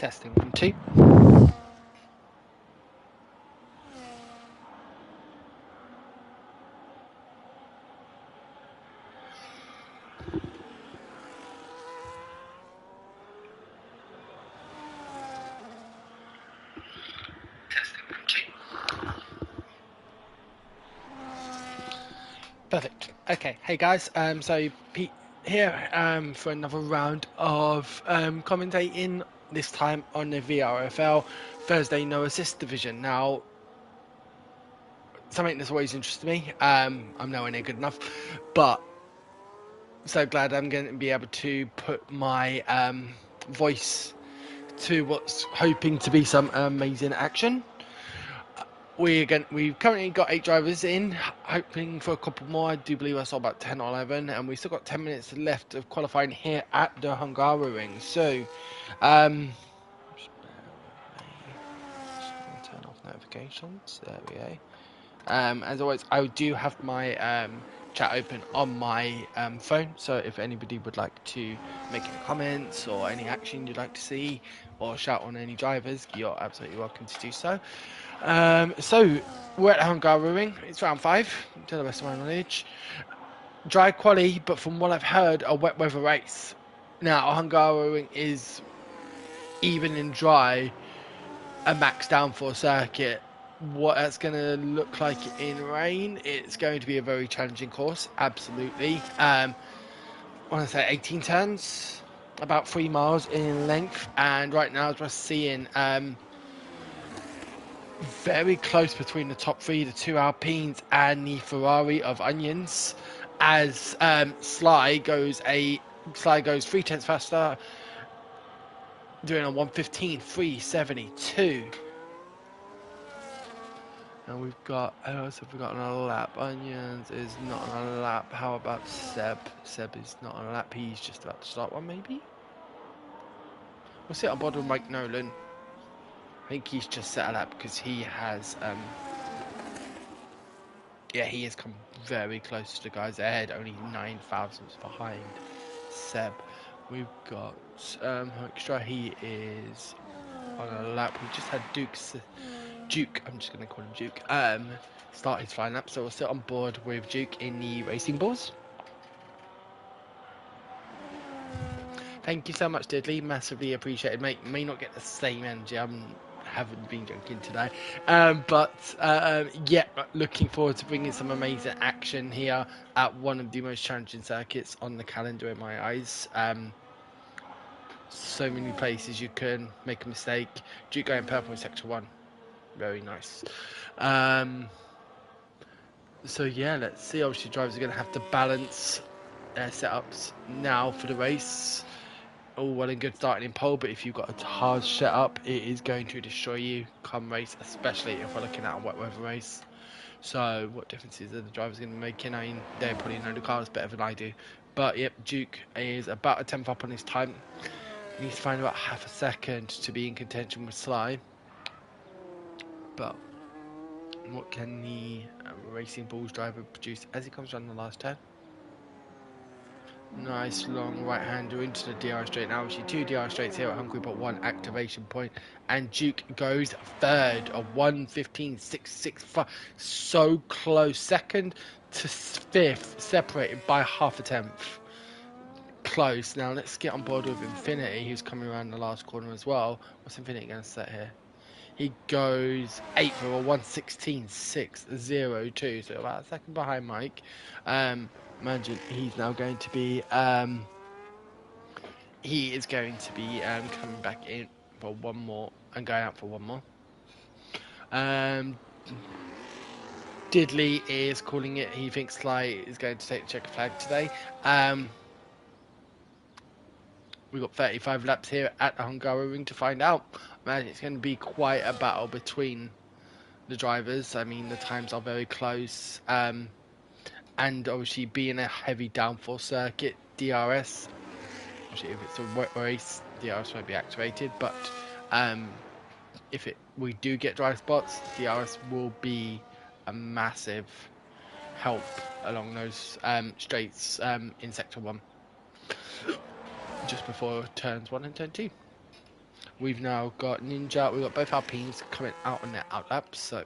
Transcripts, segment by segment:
Testing 1, 2. Perfect. Okay. Hey guys. So Pete here for another round of commentating. This time on the VFRL Thursday No Assist Division. Now, something that's always interested me. I'm nowhere near good enough, but so glad I'm going to be able to put my voice to what's hoping to be some amazing action. We've currently got 8 drivers in, hoping for a couple more. I do believe I saw about 10 or 11, and we've still got 10 minutes left of qualifying here at the Hungary ring. So, turn off notifications. There we go. As always, I do have my chat open on my phone, so if anybody would like to make any comments or any action you'd like to see or shout on any drivers, you're absolutely welcome to do so. So we're at Hungary ring. It's round 5 to the best of my knowledge. Dry quali, but from what I've heard, a wet weather race. Now Hungary ring is, even in dry, a max downforce circuit. What that's going to look like in rain, it's going to be a very challenging course, absolutely. I want to say 18 turns, about 3 miles in length, and right now as we're seeing, very close between the top 3, the 2 Alpines and the Ferrari of Onions, as Sly goes 3/10 faster, doing a 1:15.372. And we've got, who else have we got on a lap? Onions is not on a lap. How about Seb? Seb is not on a lap. He's just about to start one, maybe? We'll sit on board with Mike Nolan. I think he's just set a lap because he has, yeah, he has come very close to the guys ahead, only 9 thousandths behind Seb. We've got Extra, he is on a lap. We just had Duke, I'm just going to call him Duke, start his flying lap, so we'll sit on board with Duke in the racing balls. Thank you so much, Diddley, massively appreciated, mate. May not get the same energy, I haven't been drinking today, but yeah, looking forward to bringing some amazing action here at one of the most challenging circuits on the calendar in my eyes. So many places you can make a mistake. Duke going purple in sector 1, very nice. So yeah, let's see. Obviously drivers are going to have to balance their setups now for the race. All well and good starting in pole, but if you've got a hard setup, it is going to destroy you come race, especially if we're looking at a wet weather race. So what differences are the drivers going to be making? I mean, they probably know the cars better than I do. But yep, Duke is about a 10th up on his time. He needs to find about half a second to be in contention with Sly. But what can the Racing Bulls driver produce as he comes around the last turn? Nice long right hander into the DR straight. Now actually 2 DR straights here at Hungary, but 1 activation point. And Duke goes third, a 1:15.665. So close. Second to 5th, separated by half a tenth. Close. Now let's get on board with Infinity, who's coming around the last corner as well. What's Infinity going to set here? He goes 8th for a 1:16.602, so about a second behind Mike. Imagine he's now going to be coming back in for one more and going out for one more. Diddley is calling it. He thinks Sly is going to take the checker flag today. We've got 35 laps here at the Hungary ring to find out. Man, it's going to be quite a battle between the drivers. I mean, the times are very close. And obviously being a heavy downforce circuit, DRS, obviously if it's a wet race, DRS won't be activated, but if we do get dry spots, DRS will be a massive help along those straights in sector 1, just before turns 1 and turn 2. We've now got Ninja, we've got both Alpines coming out on their outlaps, so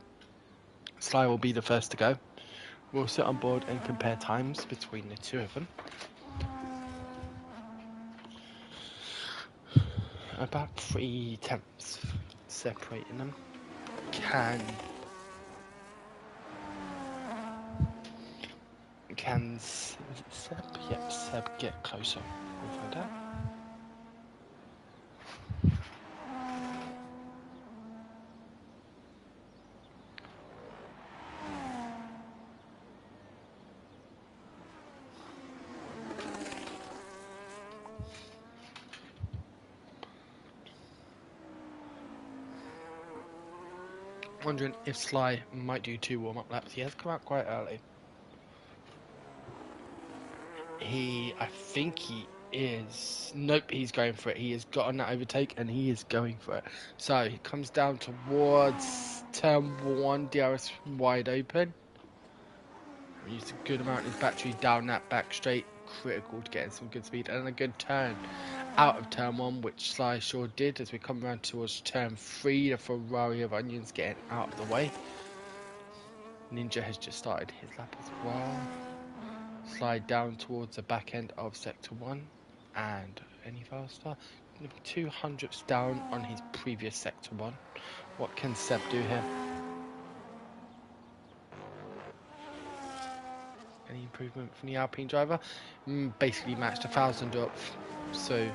Sly will be the first to go. We'll sit on board and compare times between the two of them. About 3/10 separating them. Can is it Seb? Yep, Seb get closer. We'll find out. Wondering if Sly might do 2 warm-up laps. He has come out quite early. I think he is. Nope, he's going for it. He has gotten that overtake and he is going for it. So he comes down towards turn 1, DRS wide open. Used a good amount of his battery down that back straight. Critical to getting some good speed and a good turn out of turn 1, which Sly sure did. As we come around towards turn 3, the Ferrari of Onions getting out of the way. Ninja has just started his lap as well. Slide down towards the back end of sector 1 and any faster. 200ths down on his previous sector 1. What can Seb do here? Any improvement from the Alpine driver? Basically matched 1,000 up. So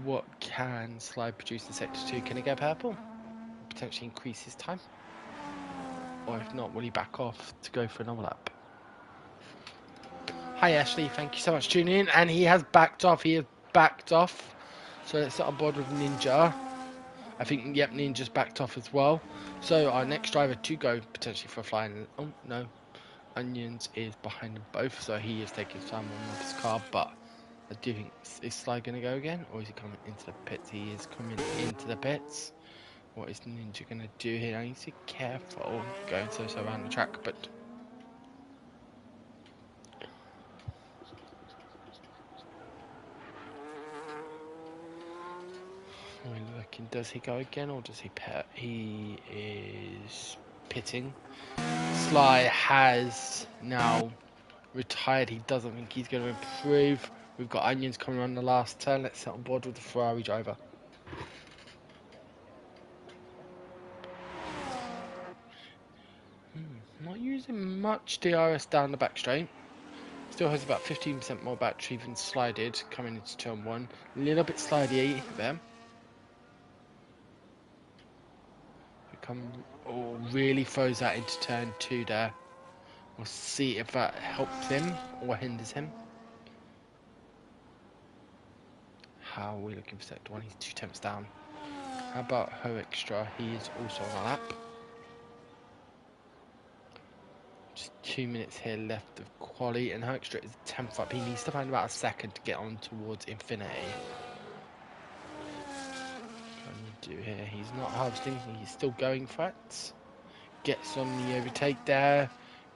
what can Slide produce in sector 2? Can he go purple? Potentially increase his time? Or if not, will he back off to go for another lap? Hi Ashley, thank you so much for tuning in. And he has backed off. So let's sit on board with Ninja. I think, yep, Ninja's backed off as well. So our next driver to go potentially for flying. Oh, no. Onions is behind them both. So he is taking time on his car. But I do think, is Sly going to go again? Or is he coming into the pits? He is coming into the pits. What is Ninja going to do here? I need to be careful going so around the track. But we're looking, does he go again or does he pit? He is pitting. Sly has now retired. He doesn't think he's going to improve. We've got Onions coming on the last turn. Let's sit on board with the Ferrari driver. Not using much DRS down the back straight. Still has about 15% more battery than Sly did coming into turn 1. A little bit slidey there. Really throws that into turn 2 there. We'll see if that helps him or hinders him. How are we looking for sector 1? He's 2/10 down. How about Ho Extra? He is also on a lap. Just 2 minutes here left of quali, and Ho Extra is 10th up. He needs to find about a second to get on towards infinity. What can you do here? He's not harvesting, he's still going for it. Gets on the overtake there.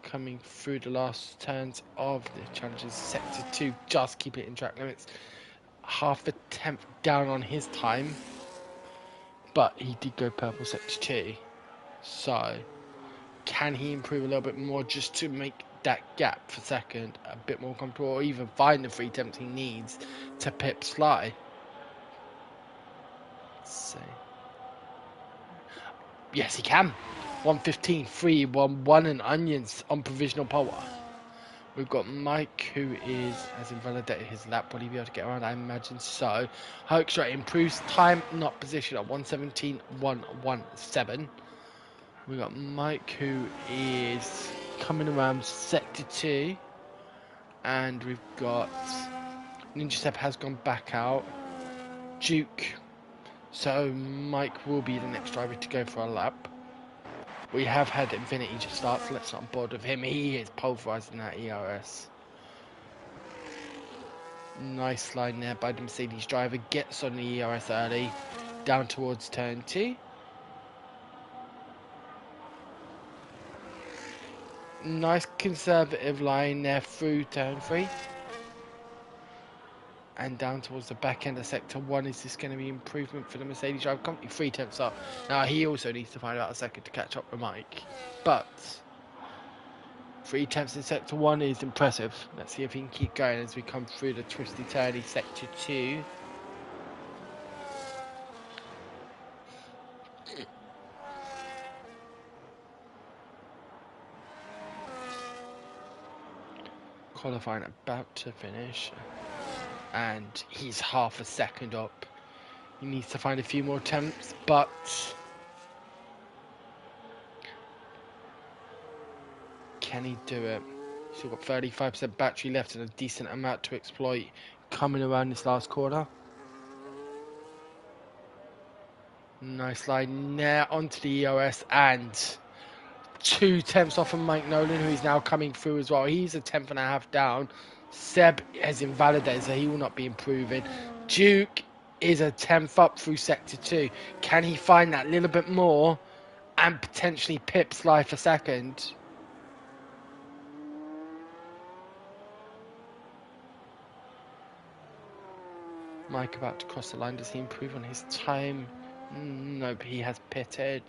Coming through the last turns of the challenges. Sector 2, just keep it in track limits. Half a tenth down on his time. But he did go purple sector 2. So, can he improve a little bit more just to make that gap for second a bit more comfortable, or even find the 3/10 he needs to pip Sly? Let's see. Yes, he can. 1:15, 3:11 and Onions on provisional pole. We've got Mike, who has invalidated his lap. Will he be able to get around? I imagine so. Hoekstra improves time, not position at 1:17.117. We've got Mike, who is coming around sector 2. And we've got Ninja Step has gone back out. Duke. So Mike will be the next driver to go for a lap. We have had Infinity just start, so let's not on board with him. He is pulverizing that ERS. Nice line there by the Mercedes driver. Gets on the ERS early. Down towards turn 2. Nice conservative line there through turn 3. and down towards the back end of sector 1. Is this going to be improvement for the Mercedes driver? Company 3 tenths up. Now he also needs to find out a second to catch up with Mike, but 3 tenths in sector 1 is impressive. Let's see if he can keep going as we come through the twisty turny sector 2. Qualifying about to finish, and he's half a second up. He needs to find a few more attempts, but can he do it? Still got 35% battery left and a decent amount to exploit coming around this last corner. Nice line there onto the EOS, and 2 tenths off of Mike Nolan, who is now coming through as well. He's a tenth and a half down. Seb has invalidated, so he will not be improving. Duke is a tenth up through sector 2. Can he find that little bit more and potentially Pip's life a second? Mike about to cross the line. Does he improve on his time? Nope, he has pitted.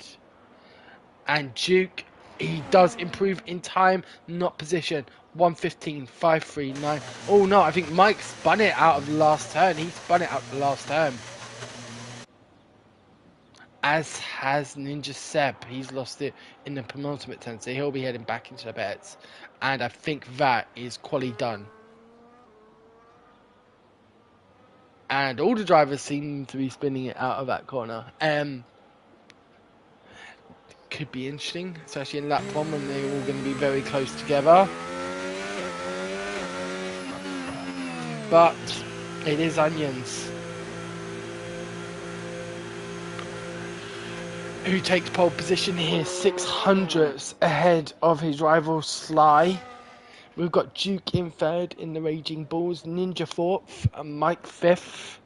And Duke, he does improve in time, not position. 1:15.539. Oh no, I think Mike spun it out of the last turn. He spun it out the last turn. As has Ninja Seb. He's lost it in the penultimate turn, so he'll be heading back into the bets. And I think that is quali done. And all the drivers seem to be spinning it out of that corner. Could be interesting, especially in lap 1 when they're all going to be very close together. But it is onions. Who takes pole position here, 600ths ahead of his rival Sly. We've got Duke in 3rd in the Raging Bulls, Ninja 4th, and Mike 5th,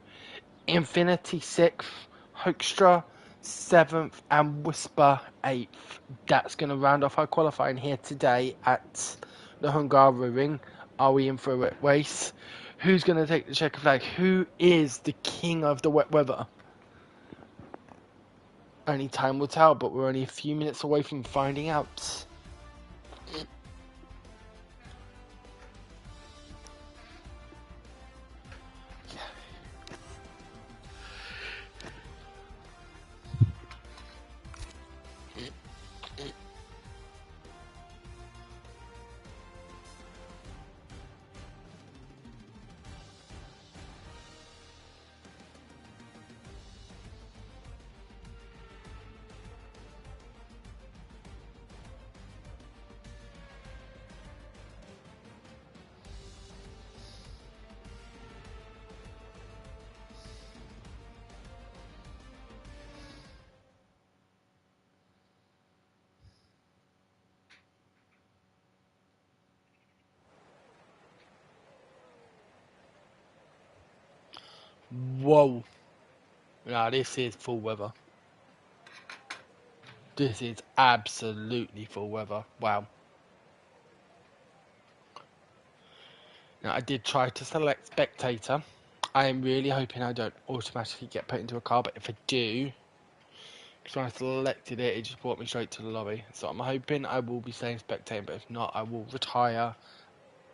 Infinity 6th, Hoekstra 7th, and Whisper 8th. That's going to round off our qualifying here today at the Hungary Ring. Are we in for a wet race? Who's going to take the checker flag? Who is the king of the wet weather? Only time will tell, but we're only a few minutes away from finding out. Whoa. Now this is full weather. This is absolutely full weather. Wow. Now I did try to select spectator. I am really hoping I don't automatically get put into a car, but if I do, because when I selected it, it just brought me straight to the lobby. So I'm hoping I will be staying spectating, but if not, I will retire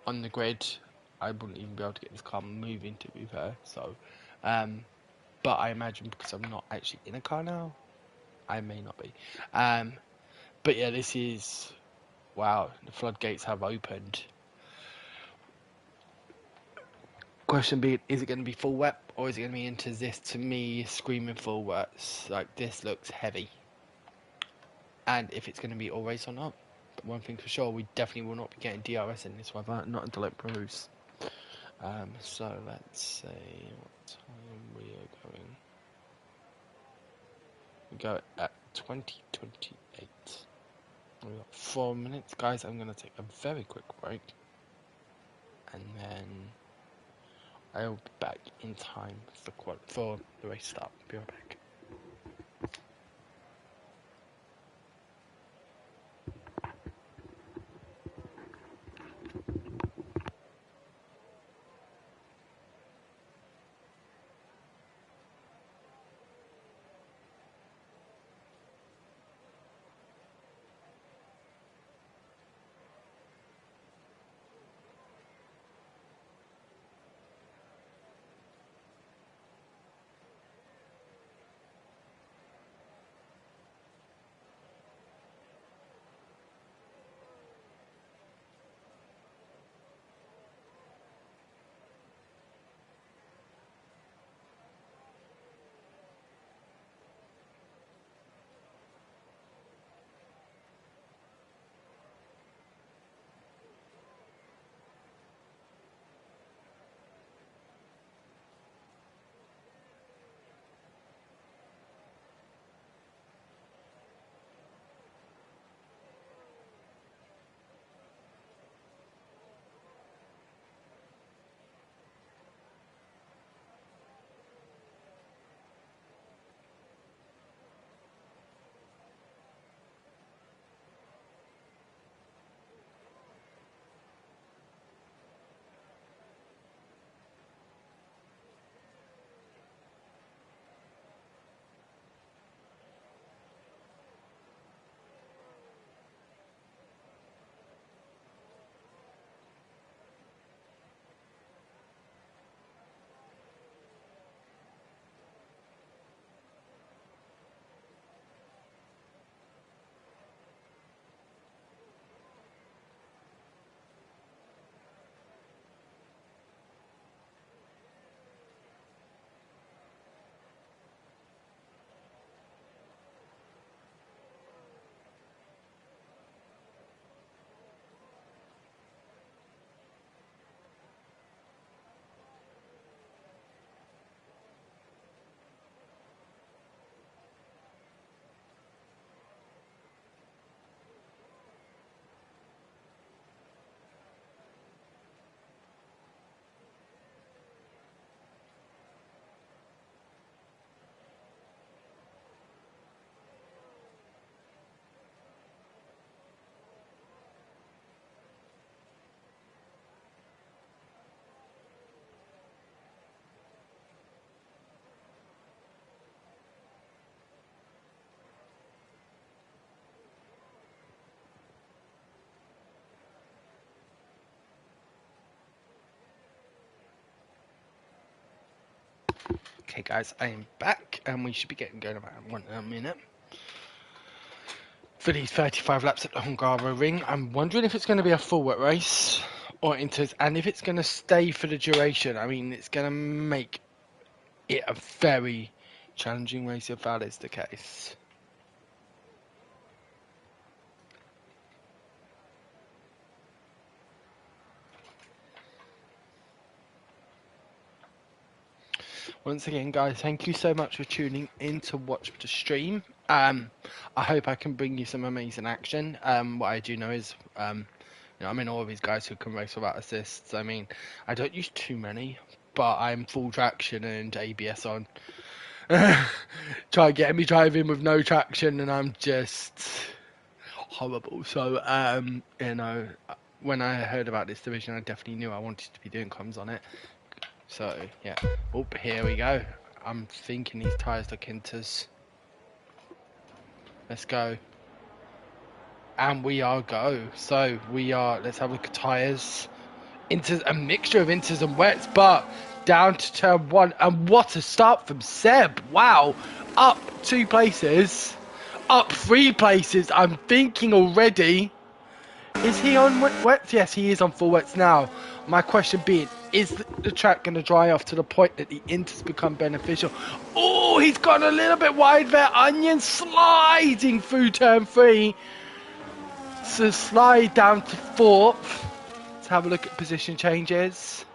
on the grid. I wouldn't even be able to get this car moving, to be fair. So, but I imagine because I'm not actually in a car now, I may not be. But yeah, this is, wow, the floodgates have opened. Question being, is it going to be full wet, or is it going to be into this, to me, screaming full wet? Like, this looks heavy. And if it's going to be all race or not. But one thing for sure, we definitely will not be getting DRS in this weather, not until it proves. So let's see what time we are going. We go at 20:28. We've got 4 minutes, guys. I'm going to take a very quick break, and then I'll be back in time for the race start. Be right back. Okay, guys, I am back, and we should be getting going about in a minute. For these 35 laps at the Hungary Ring, I'm wondering if it's going to be a full wet race, or and if it's going to stay for the duration. I mean, it's going to make it a very challenging race if that is the case. Once again, guys, thank you so much for tuning in to watch the stream. I hope I can bring you some amazing action. What I do know is, I'm in all of these guys who can race without assists. I mean, I don't use too many, but I'm full traction and ABS on. Try getting me driving with no traction, and I'm just horrible. So, when I heard about this division, I definitely knew I wanted to be doing comms on it. So, yeah. Oh, here we go. I'm thinking these tyres look Inters. Let's go. And we are go. So, let's have a look at tyres. Inters, a mixture of Inters and wets, but down to turn 1. And what a start from Seb. Wow. Up 2 places. Up 3 places. I'm thinking already. Is he on wets? Yes, he is on full wets now. My question being, is the track going to dry off to the point that the Inters become beneficial? Oh, he's gone a little bit wide there. Onion sliding through turn 3. So slide down to 4th. Let's have a look at position changes.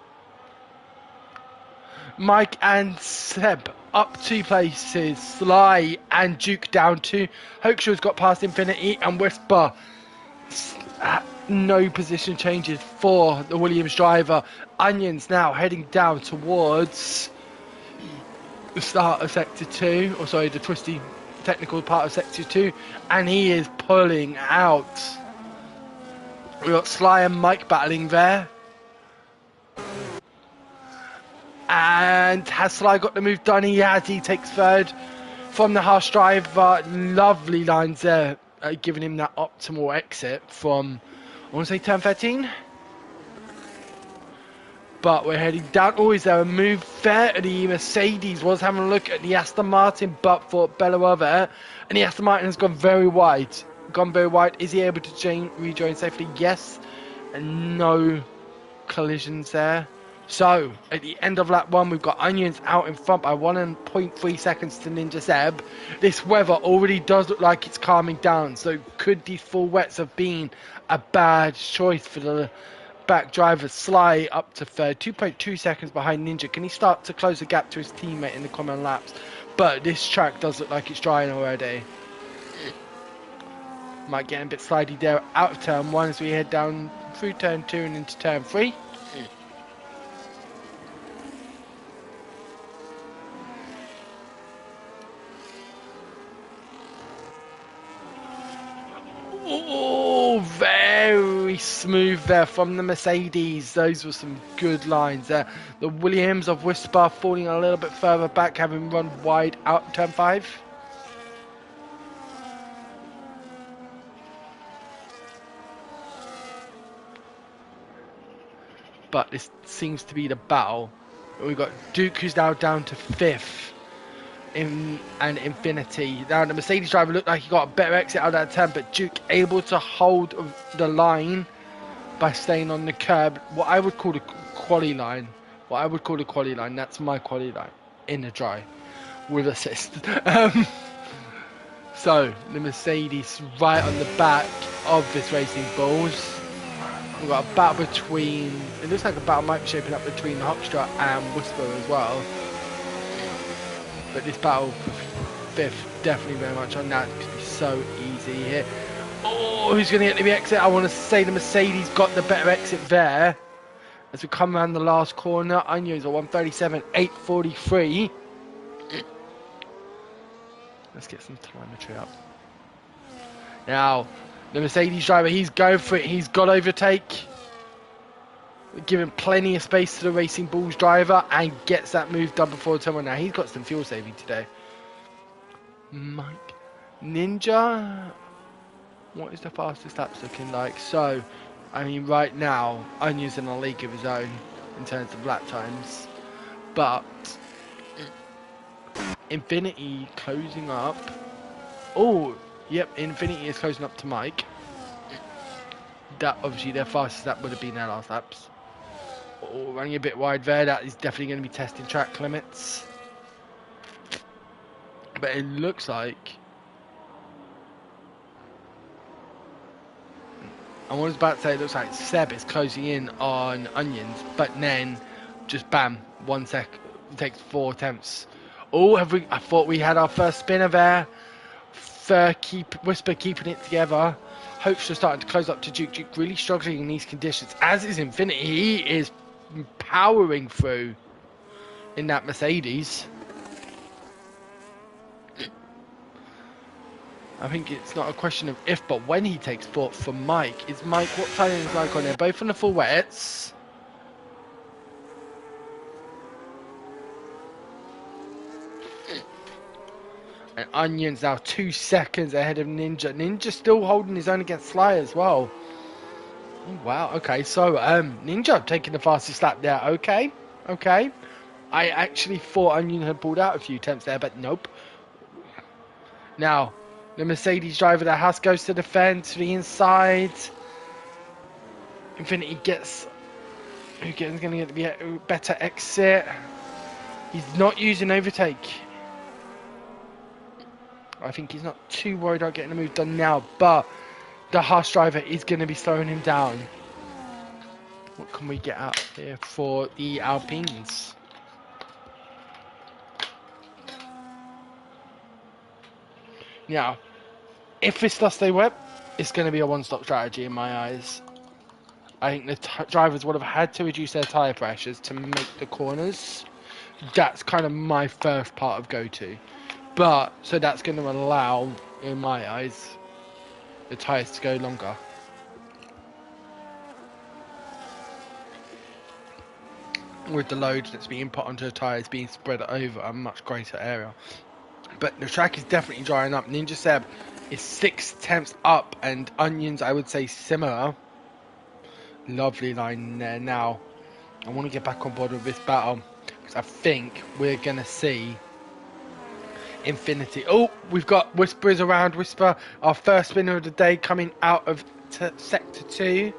Mike and Seb up 2 places. Sly and Duke down 2. Hookshaw's got past Infinity, and Whisper no position changes for the Williams driver. Onions now heading down towards the start of sector 2, or sorry, the twisty technical part of sector 2, and he is pulling out. We've got Sly and Mike battling there. And has Sly got the move done? He has. He takes 3rd from the harsh driver. Lovely lines there, giving him that optimal exit from, I want to say, turn 13. But we're heading down. Oh, is there a move there? The Mercedes was having a look at the Aston Martin, but for Bella there. And the Aston Martin has gone very wide. Is he able to rejoin safely? Yes. And no collisions there. So, at the end of lap 1, we've got Onions out in front by 1.3 seconds to Ninja Seb. This weather already does look like it's calming down. So, could these full wets have been a bad choice for the back driver? Sly up to 3rd, 2.2 seconds behind Ninja. Can he start to close the gap to his teammate in the common laps? But this track does look like it's drying already. Might get a bit slidey there out of turn 1 as we head down through turn 2 and into turn 3. Oh, very smooth there from the Mercedes. Those were some good lines there. The Williams of Whisper falling a little bit further back, having run wide out turn 5. But this seems to be the battle. We've got Duke, who's now down to 5th. And Infinity. Now the Mercedes driver looked like he got a better exit out of that turn, but Duke able to hold the line by staying on the curb. What I would call the quali line. That's my quali line in the dry with assist. So the Mercedes right on the back of this Racing Bulls. We've got a battle between. It looks like a battle might be shaping up between Hoekstra and Whisper as well. But this battle for 5th, definitely very much on that. It's going to be so easy here. Oh, who's going to get the exit? I want to say the Mercedes got the better exit there. As we come around the last corner, Onions are 137, 843. Let's get some telemetry up. Now, the Mercedes driver, he's going for it. He's got overtake. Giving plenty of space to the Racing Bulls driver and gets that move done before someone. Now he's got some fuel saving today. Mike Ninja, what is the fastest laps looking like? So, I mean, right now, Onion's in a league of his own in terms of lap times, but Infinity closing up. Oh, yep, Infinity is closing up to Mike. That obviously their fastest lap would have been their last laps. Oh, running a bit wide there. That is definitely going to be testing track limits. But it looks like... I was about to say it looks like Seb is closing in on Onions, but then just bam, 1 sec, takes 4 attempts. Oh, I thought we had our first spinner there. Whisper keeping it together. Hopes are starting to close up to Duke. Duke really struggling in these conditions, as is Infinity. He is powering through in that Mercedes. I think it's not a question of if, but when he takes fourth for Mike. Is Mike, what time is Mike on there? Both on the full wets. And Onion's now 2 seconds ahead of Ninja. Ninja still holding his own against Sly as well. Oh, wow, okay, so Ninja taking the fastest lap there. Okay. I actually thought Onion had pulled out a few attempts there, but nope. Now, the Mercedes driver, the house goes to the fence, to the inside. Infinity gets... Who's going to get the better exit? He's not using overtake. I think he's not too worried about getting the move done now, but the Haas driver is going to be slowing him down. What can we get out here for the Alpines? Now, if this does stay wet, it's going to be a one-stop strategy in my eyes. I think the drivers would have had to reduce their tyre pressures to make the corners. That's kind of my first part of go-to. But, so that's going to allow, in my eyes, the tyres to go longer. With the load that's being put onto the tyres being spread over a much greater area. But the track is definitely drying up. Ninja Seb is 6 attempts up, and Onions, I would say, similar. Lovely line there. Now, I want to get back on board with this battle, because I think we're going to see Infinity. Oh, we've got Whispers around. Whisper, our first winner of the day, coming out of Sector 2.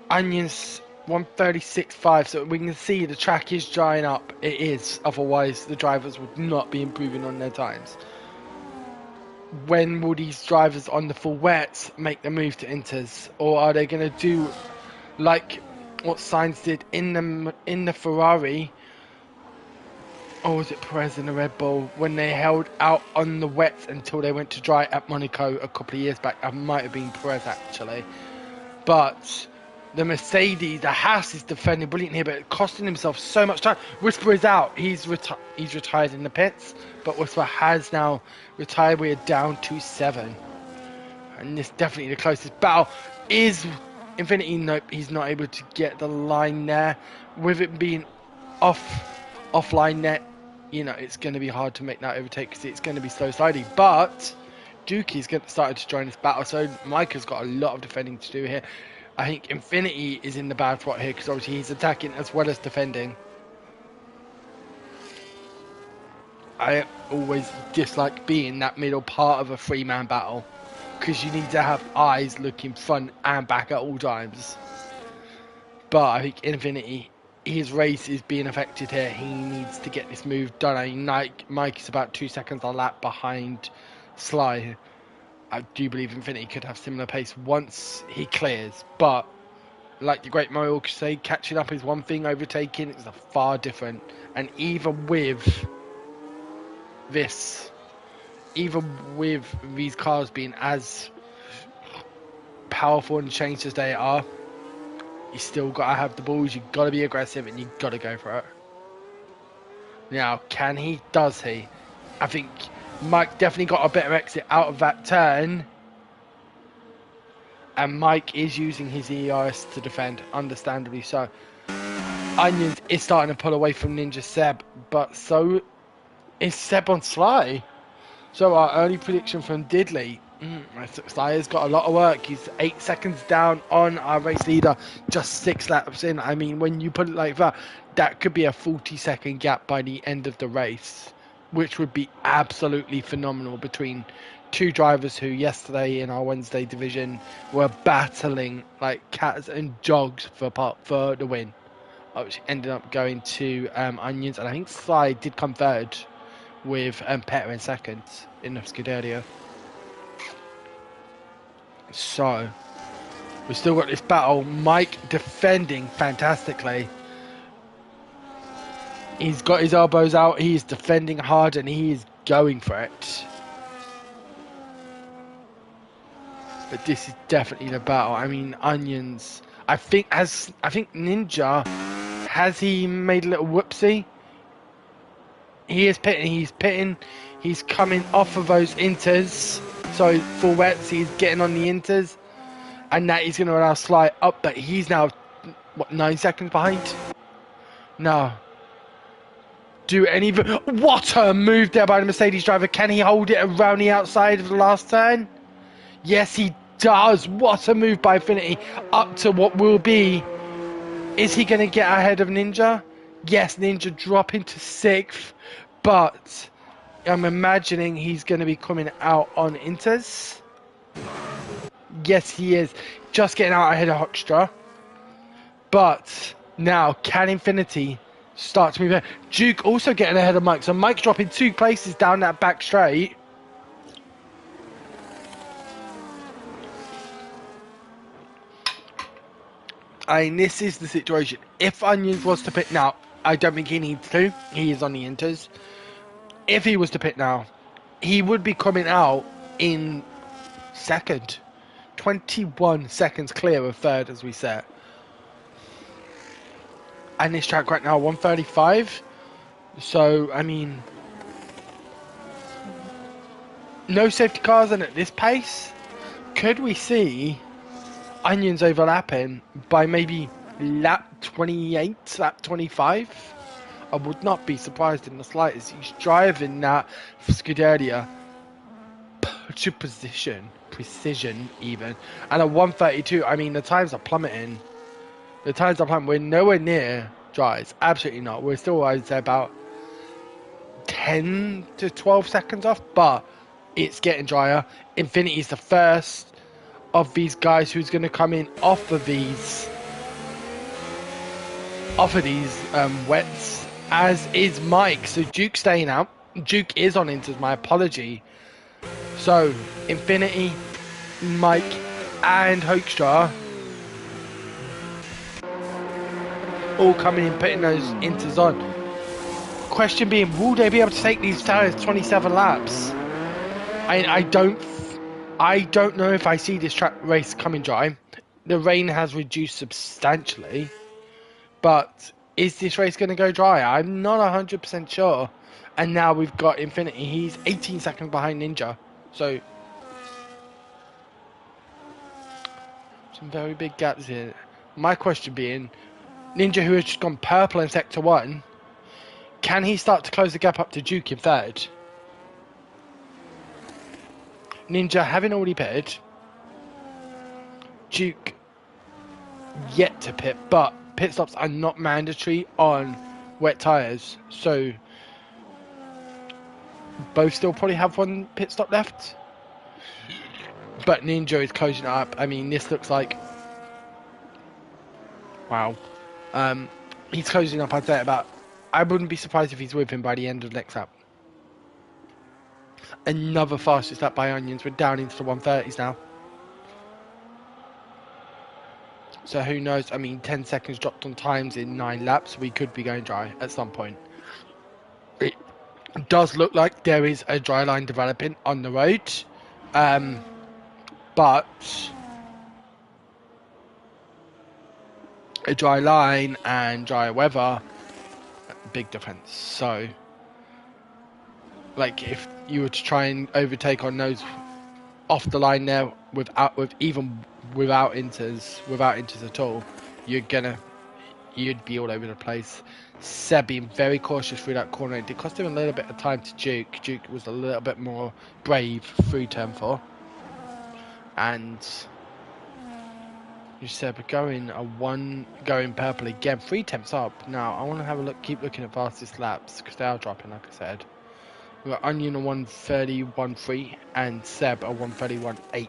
Onions 136.5, so we can see the track is drying up. It is, otherwise the drivers would not be improving on their times. When will these drivers on the full wets make the move to inters, or are they going to do like what Sainz did in the Ferrari, or was it Perez in the Red Bull, when they held out on the wets until they went to dry at Monaco a couple of years back? That might have been Perez actually, but the Mercedes, the Haas is defending brilliantly here, but costing himself so much time. Whisper is out. He's retired in the pits, but Whisper has now retired. We're down to 7. And this definitely the closest battle. Is Infinity? Nope, he's not able to get the line there. With it being offline net, you know, it's going to be hard to make that overtake because it's going to be slow sliding. But Dukey's started to join this battle, so Mike has got a lot of defending to do here. I think Infinity is in the bad spot here because obviously he's attacking as well as defending. I always dislike being that middle part of a 3-man battle because you need to have eyes looking front and back at all times. But I think Infinity, his race is being affected here. He needs to get this move done. I mean, Mike is about 2 seconds a lap behind Sly. I do believe Infinity could have similar pace once he clears, but like the great Mario could say, catching up is one thing, overtaking is a far different. And even with this, even with these cars being as powerful and changed as they are, you still got to have the balls, you got to be aggressive, and you got to go for it. Now, can he? Does he? I think Mike definitely got a better exit out of that turn. And Mike is using his ERS to defend, understandably so. Onions is starting to pull away from Ninja Seb, but so is Seb on Sly. So our early prediction from Diddley Saya's got a lot of work. He's 8 seconds down on our race leader, just 6 laps in. I mean, when you put it like that, that could be a 40-second gap by the end of the race, which would be absolutely phenomenal between two drivers who yesterday in our Wednesday division were battling like cats and dogs for the win, which ended up going to Onions, and I think Sai did come third with Petter in second in the Scuderia. So, we've still got this battle. Mike defending fantastically. He's got his elbows out. He's defending hard and he is going for it. But this is definitely the battle. I mean, Onions. I think Ninja, has he made a little whoopsie? He is pitting. He's pitting. He's coming off of those inters. So for wets, he's getting on the inters, and that he's going to allow slide up. But he's now what, 9 seconds behind. No. What a move there by the Mercedes driver. Can he hold it around the outside of the last turn? Yes, he does. What a move by Infinity up to what will be. Is he going to get ahead of Ninja? Yes, Ninja dropping to 6th, but I'm imagining he's going to be coming out on Inters. Yes, he is. Just getting out ahead of Hoekstra. But now, can Infinity start to move ahead? Duke also getting ahead of Mike. So Mike's dropping 2 places down that back straight. And this is the situation. If Onions was to pit now, I don't think he needs to. He is on the Inters. If he was to pit now, he would be coming out in second. 21 seconds clear of third, as we said. And this track right now, 135. So, I mean, no safety cars, and at this pace, could we see Onions overlapping by maybe lap 28, lap 25? I would not be surprised in the slightest. He's driving that Scuderia to precision even. And at 132, I mean, the times are plummeting. We're nowhere near dries. Absolutely not. We're still, I'd say, about 10 to 12 seconds off, but it's getting drier. Infinity's the first of these guys who's going to come in off of these wets, as is Mike. So Duke staying out. Duke is on Inters, my apology. So Infinity, Mike and Hoekstra all coming in, putting those Inters on. Question being, will they be able to take these tires 27 laps? I don't know if I see this track race coming dry. The rain has reduced substantially, but is this race going to go dry? I'm not 100% sure. And now we've got Infinity. He's 18 seconds behind Ninja. So some very big gaps here. My question being, Ninja, who has just gone purple in Sector 1, can he start to close the gap up to Duke in third? Ninja having already pitted. Duke yet to pit, but pit stops are not mandatory on wet tyres. So both still probably have 1 pit stop left. But Ninja is closing it up. I mean, this looks like... Wow. He's closing up, I'd say, about... I wouldn't be surprised if he's with him by the end of next lap. Another fastest lap by Onions. We're down into the 130s now. So who knows? I mean, 10 seconds dropped on times in 9 laps. We could be going dry at some point. It does look like there is a dry line developing on the road. But a dry line and dry weather, big difference. So, like, if you were to try and overtake on those off the line there without inters at all, you'd be all over the place. Seb being very cautious through that corner. It did cost him a little bit of time to Duke. Duke was a little bit more brave through turn 4. And you said we're going going purple again, 3 tenths up. Now I want to have a look, keep looking at fastest laps because they are dropping, like I said. We've got Onion on 1:31.3 and Seb on 1:31.8,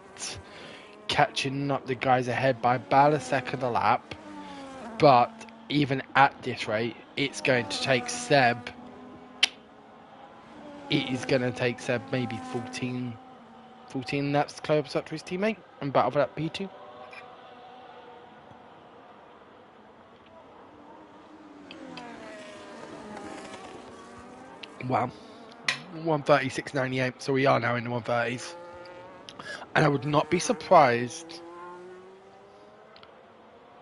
catching up the guys ahead by about a second a lap. But even at this rate, it's going to take Seb. It is going to take Seb maybe 14 laps close up to his teammate and battle for that P2. Wow. 1:36.98, so we are now in the 1:30s. And I would not be surprised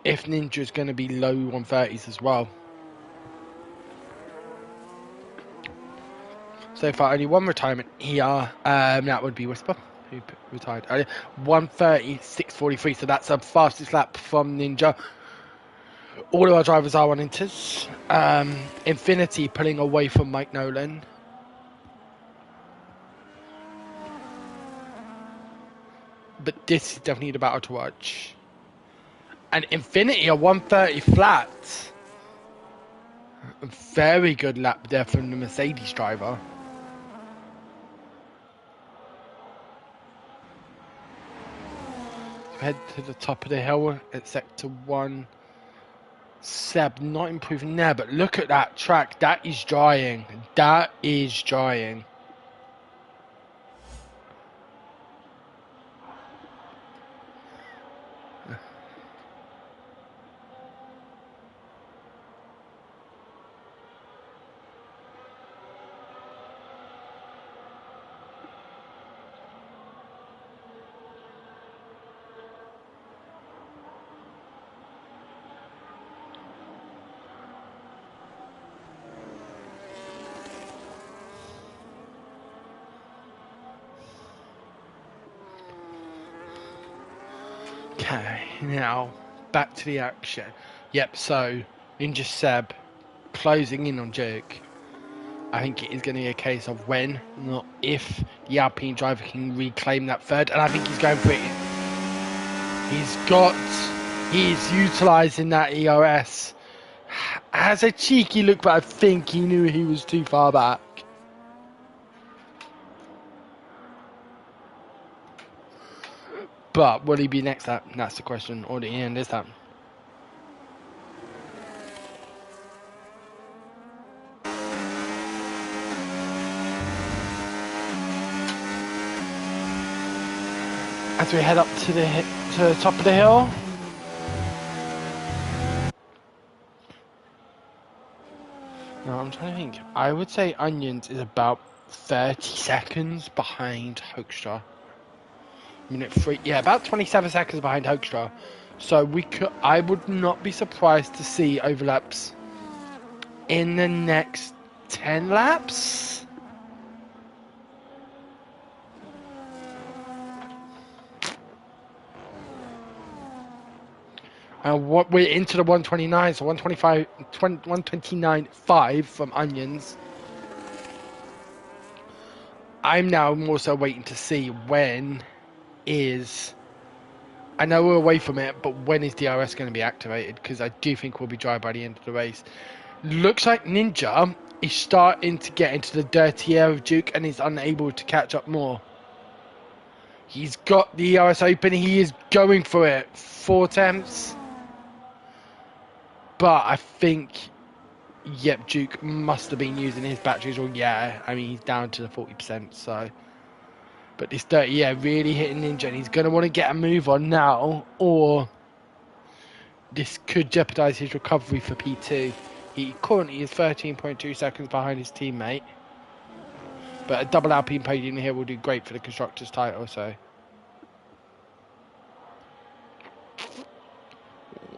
if Ninja's going to be low 1:30s as well. So far, only one retirement here. That would be Whisper, who retired earlier. 1:36.43, so that's the fastest lap from Ninja. All of our drivers are on inters. Infinity pulling away from Mike Nolan. But this is definitely the battle to watch. And Infinity a 1:30 flat. A very good lap there from the Mercedes driver. Head to the top of the hill at sector 1. Seb not improving there, but look at that track. That is drying. That is drying. Okay, now back to the action. Yep, so Ninja Seb closing in on Duke. I think it is going to be a case of when, not if, the Alpine driver can reclaim that third, and I think he's going for it. He's utilising that ERS. Has a cheeky look, but I think he knew he was too far back. But will he be next lap? That's the question. Or the end this lap? As we head up to the top of the hill. No, I'm trying to think. I would say Onions is about 30 seconds behind Hoekstra. Minute 3, yeah, about 27 seconds behind Hoekstra. So I would not be surprised to see overlaps in the next 10 laps. And what we're into the 129, so 129.5 from Onions. I'm now more so waiting to see when is. I know we're away from it, but when is DRS going to be activated? Because I do think we'll be dry by the end of the race. Looks like Ninja is starting to get into the dirty air of Duke and is unable to catch up more. He's got the ERS open. He is going for it. 4 attempts. But I think, yep, Duke must have been using his batteries. Or yeah, I mean, he's down to the 40%. So, but this dirty air really hitting Ninja, and he's going to want to get a move on now, or this could jeopardise his recovery for P2. He currently is 13.2 seconds behind his teammate. But a double Alpine podium here will do great for the Constructors' title, so.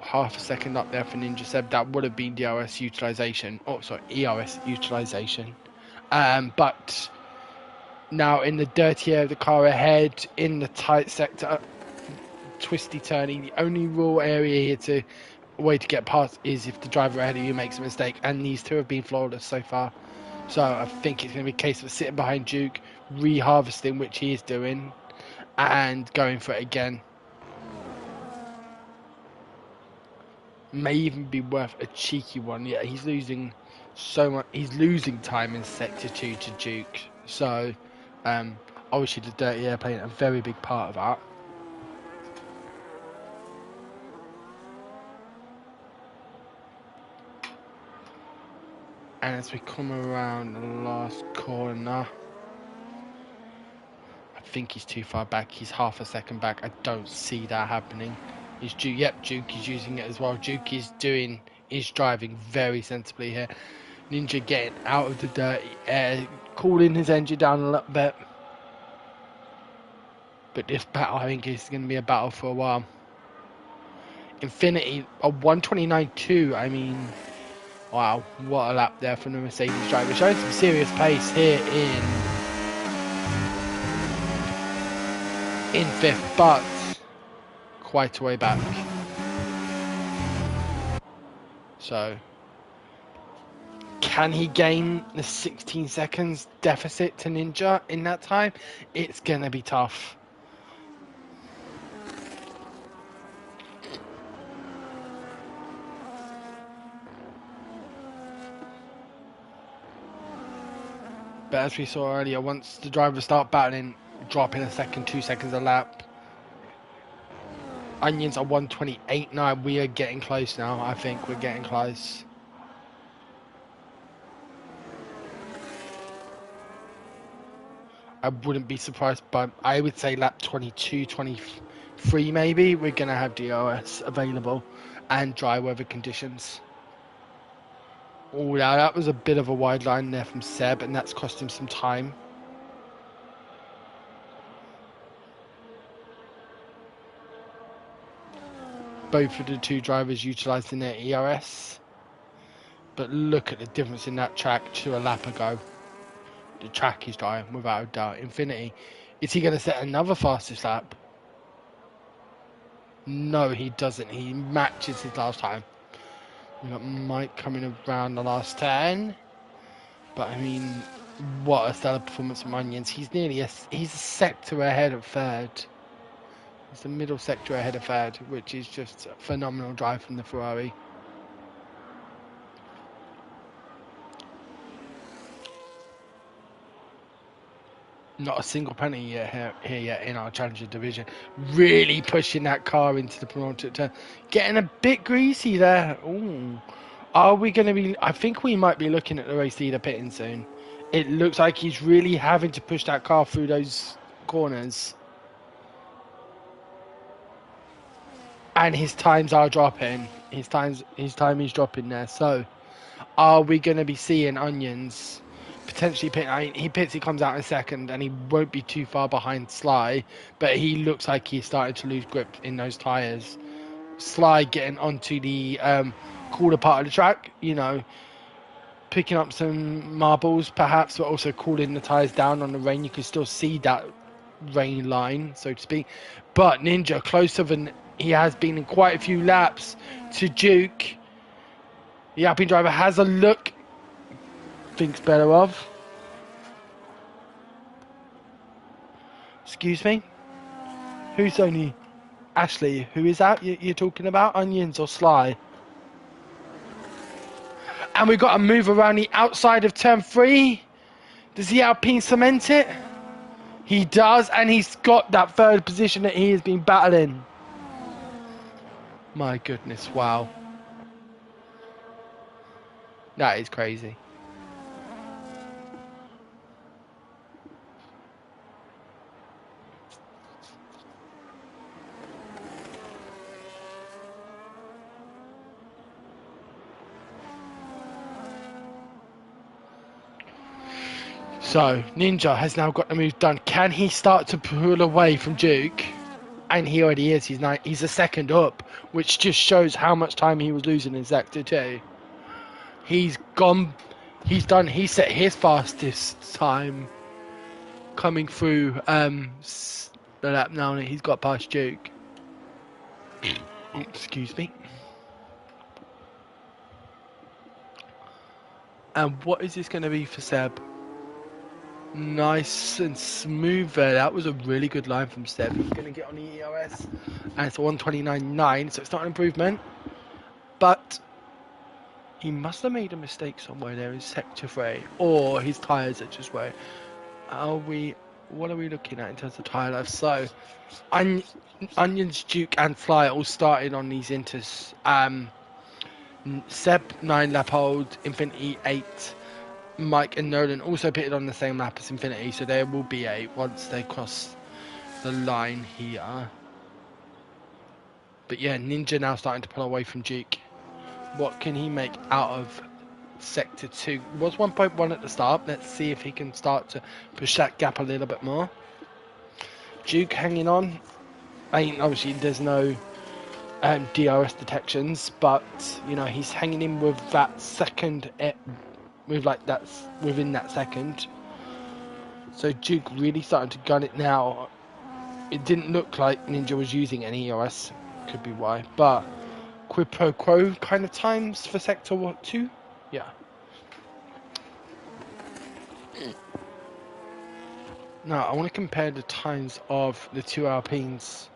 Half a second up there for Ninja Seb. That would have been DRS utilisation. Oh, sorry, ERS utilisation. But now in the dirty air of the car ahead, in the tight sector, twisty turning, the only real area here way to get past is if the driver ahead of you makes a mistake, and these two have been flawless so far. So I think it's going to be a case of sitting behind Duke, re-harvesting, which he is doing, and going for it again. May even be worth a cheeky one. Yeah, he's losing so much. He's losing time in sector 2 to Duke. So, obviously the dirty air playing a very big part of that. And as we come around the last corner, I think he's too far back. He's half a second back. I don't see that happening. Is Duke? Yep, Duke is using it as well. Duke is driving very sensibly here. Ninja getting out of the dirty air, cooling his engine down a little bit. But this battle, I think, is going to be a battle for a while. Infinity, a 129.2. I mean, wow, what a lap there from the Mercedes driver. Showing some serious pace here in fifth, but quite a way back. So, can he gain the 16 seconds deficit to Ninja in that time? It's going to be tough. But as we saw earlier, once the drivers start battling, dropping a second, 2 seconds a lap. Onions are 128.9. We are getting close now. I think we're getting close. I wouldn't be surprised, but I would say lap 22, 23 maybe. We're going to have DRS available and dry weather conditions. Oh, now that was a bit of a wide line there from Seb, and that's cost him some time. Both of the two drivers utilising their ERS. But look at the difference in that track to a lap ago. The track is dry, without a doubt. Infinity, is he going to set another fastest lap? No, he doesn't. He matches his last time. We've got Mike coming around the last 10. But, I mean, what a stellar performance from Onions. He's a sector ahead of third. He's a middle sector ahead of third, which is just a phenomenal drive from the Ferrari. Not a single penny here yet in our Challenger division. Really pushing that car into the penultimate turn. Getting a bit greasy there. Ooh. Are we going to be... I think we might be looking at the race leader pitting soon. It looks like he's really having to push that car through those corners. And his times are dropping. His time is dropping there. So, are we going to be seeing Onions potentially pit? He pits, he comes out in a second, and he won't be too far behind Sly, but he looks like he's starting to lose grip in those tyres. Sly getting onto the cooler part of the track, you know, picking up some marbles perhaps, but also cooling the tyres down on the rain. You can still see that rain line, so to speak. But Ninja closer than he has been in quite a few laps to Duke. The Alpine driver has a look, thinks better of. Excuse me? Who's only... Ashley, who is that you're talking about? Onions or Sly? And we've got to move around the outside of turn 3. Does the Alpine cement it? He does, and he's got that third position that he has been battling. My goodness, wow. That is crazy. So, Ninja has now got the move done. Can he start to pull away from Duke? And he already is. He's a second up, which just shows how much time he was losing in Sector 2. He's gone. He set his fastest time coming through the lap now, and he's got past Duke. Excuse me. And what is this going to be for Seb? Nice and smooth there. That was a really good line from Seb. He's going to get on the EOS. And it's 129.9, so it's not an improvement. But he must have made a mistake somewhere there in sector 3. Or his tyres are just where. What are we looking at in terms of tyre life? So, Onions, Duke and Fly all started on these inters. Seb 9 lap hold, Infinity 8. Mike and Nolan also pitted on the same lap as Infinity, so there will be 8 once they cross the line here. But yeah, Ninja now starting to pull away from Duke. What can he make out of sector 2? It was 1.1 at the start. Let's see if he can start to push that gap a little bit more. Duke hanging on. Obviously there's no DRS detections, but you know he's hanging in with that second, with like that's within that second. So Duke really starting to gun it now. It didn't look like Ninja was using any EOS, could be why, but quid pro quo kind of times for sector 2, yeah. Now I want to compare the times of the two Alpines.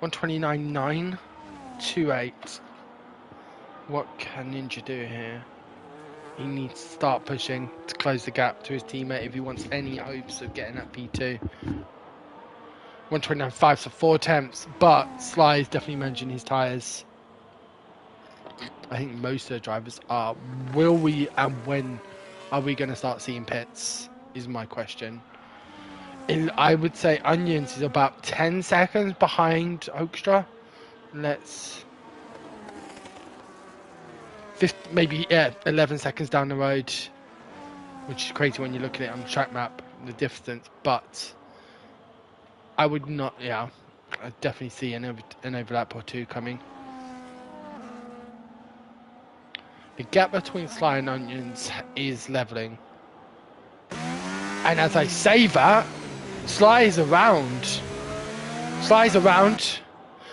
129.9, 2.8. What can Ninja do here? He needs to start pushing to close the gap to his teammate if he wants any hopes of getting that P2. 129.5, so 4 attempts, but Sly is definitely managing his tyres. I think most of the drivers are. Will we and when are we going to start seeing pits is my question. I would say Onions is about 10 seconds behind Oakstra. Maybe 11 seconds down the road, which is crazy when you look at it on the track map, the distance. But I would not, I definitely see an overlap or 2 coming. The gap between Sly and Onions is leveling. And as I say that, Sly is around. Sly's around.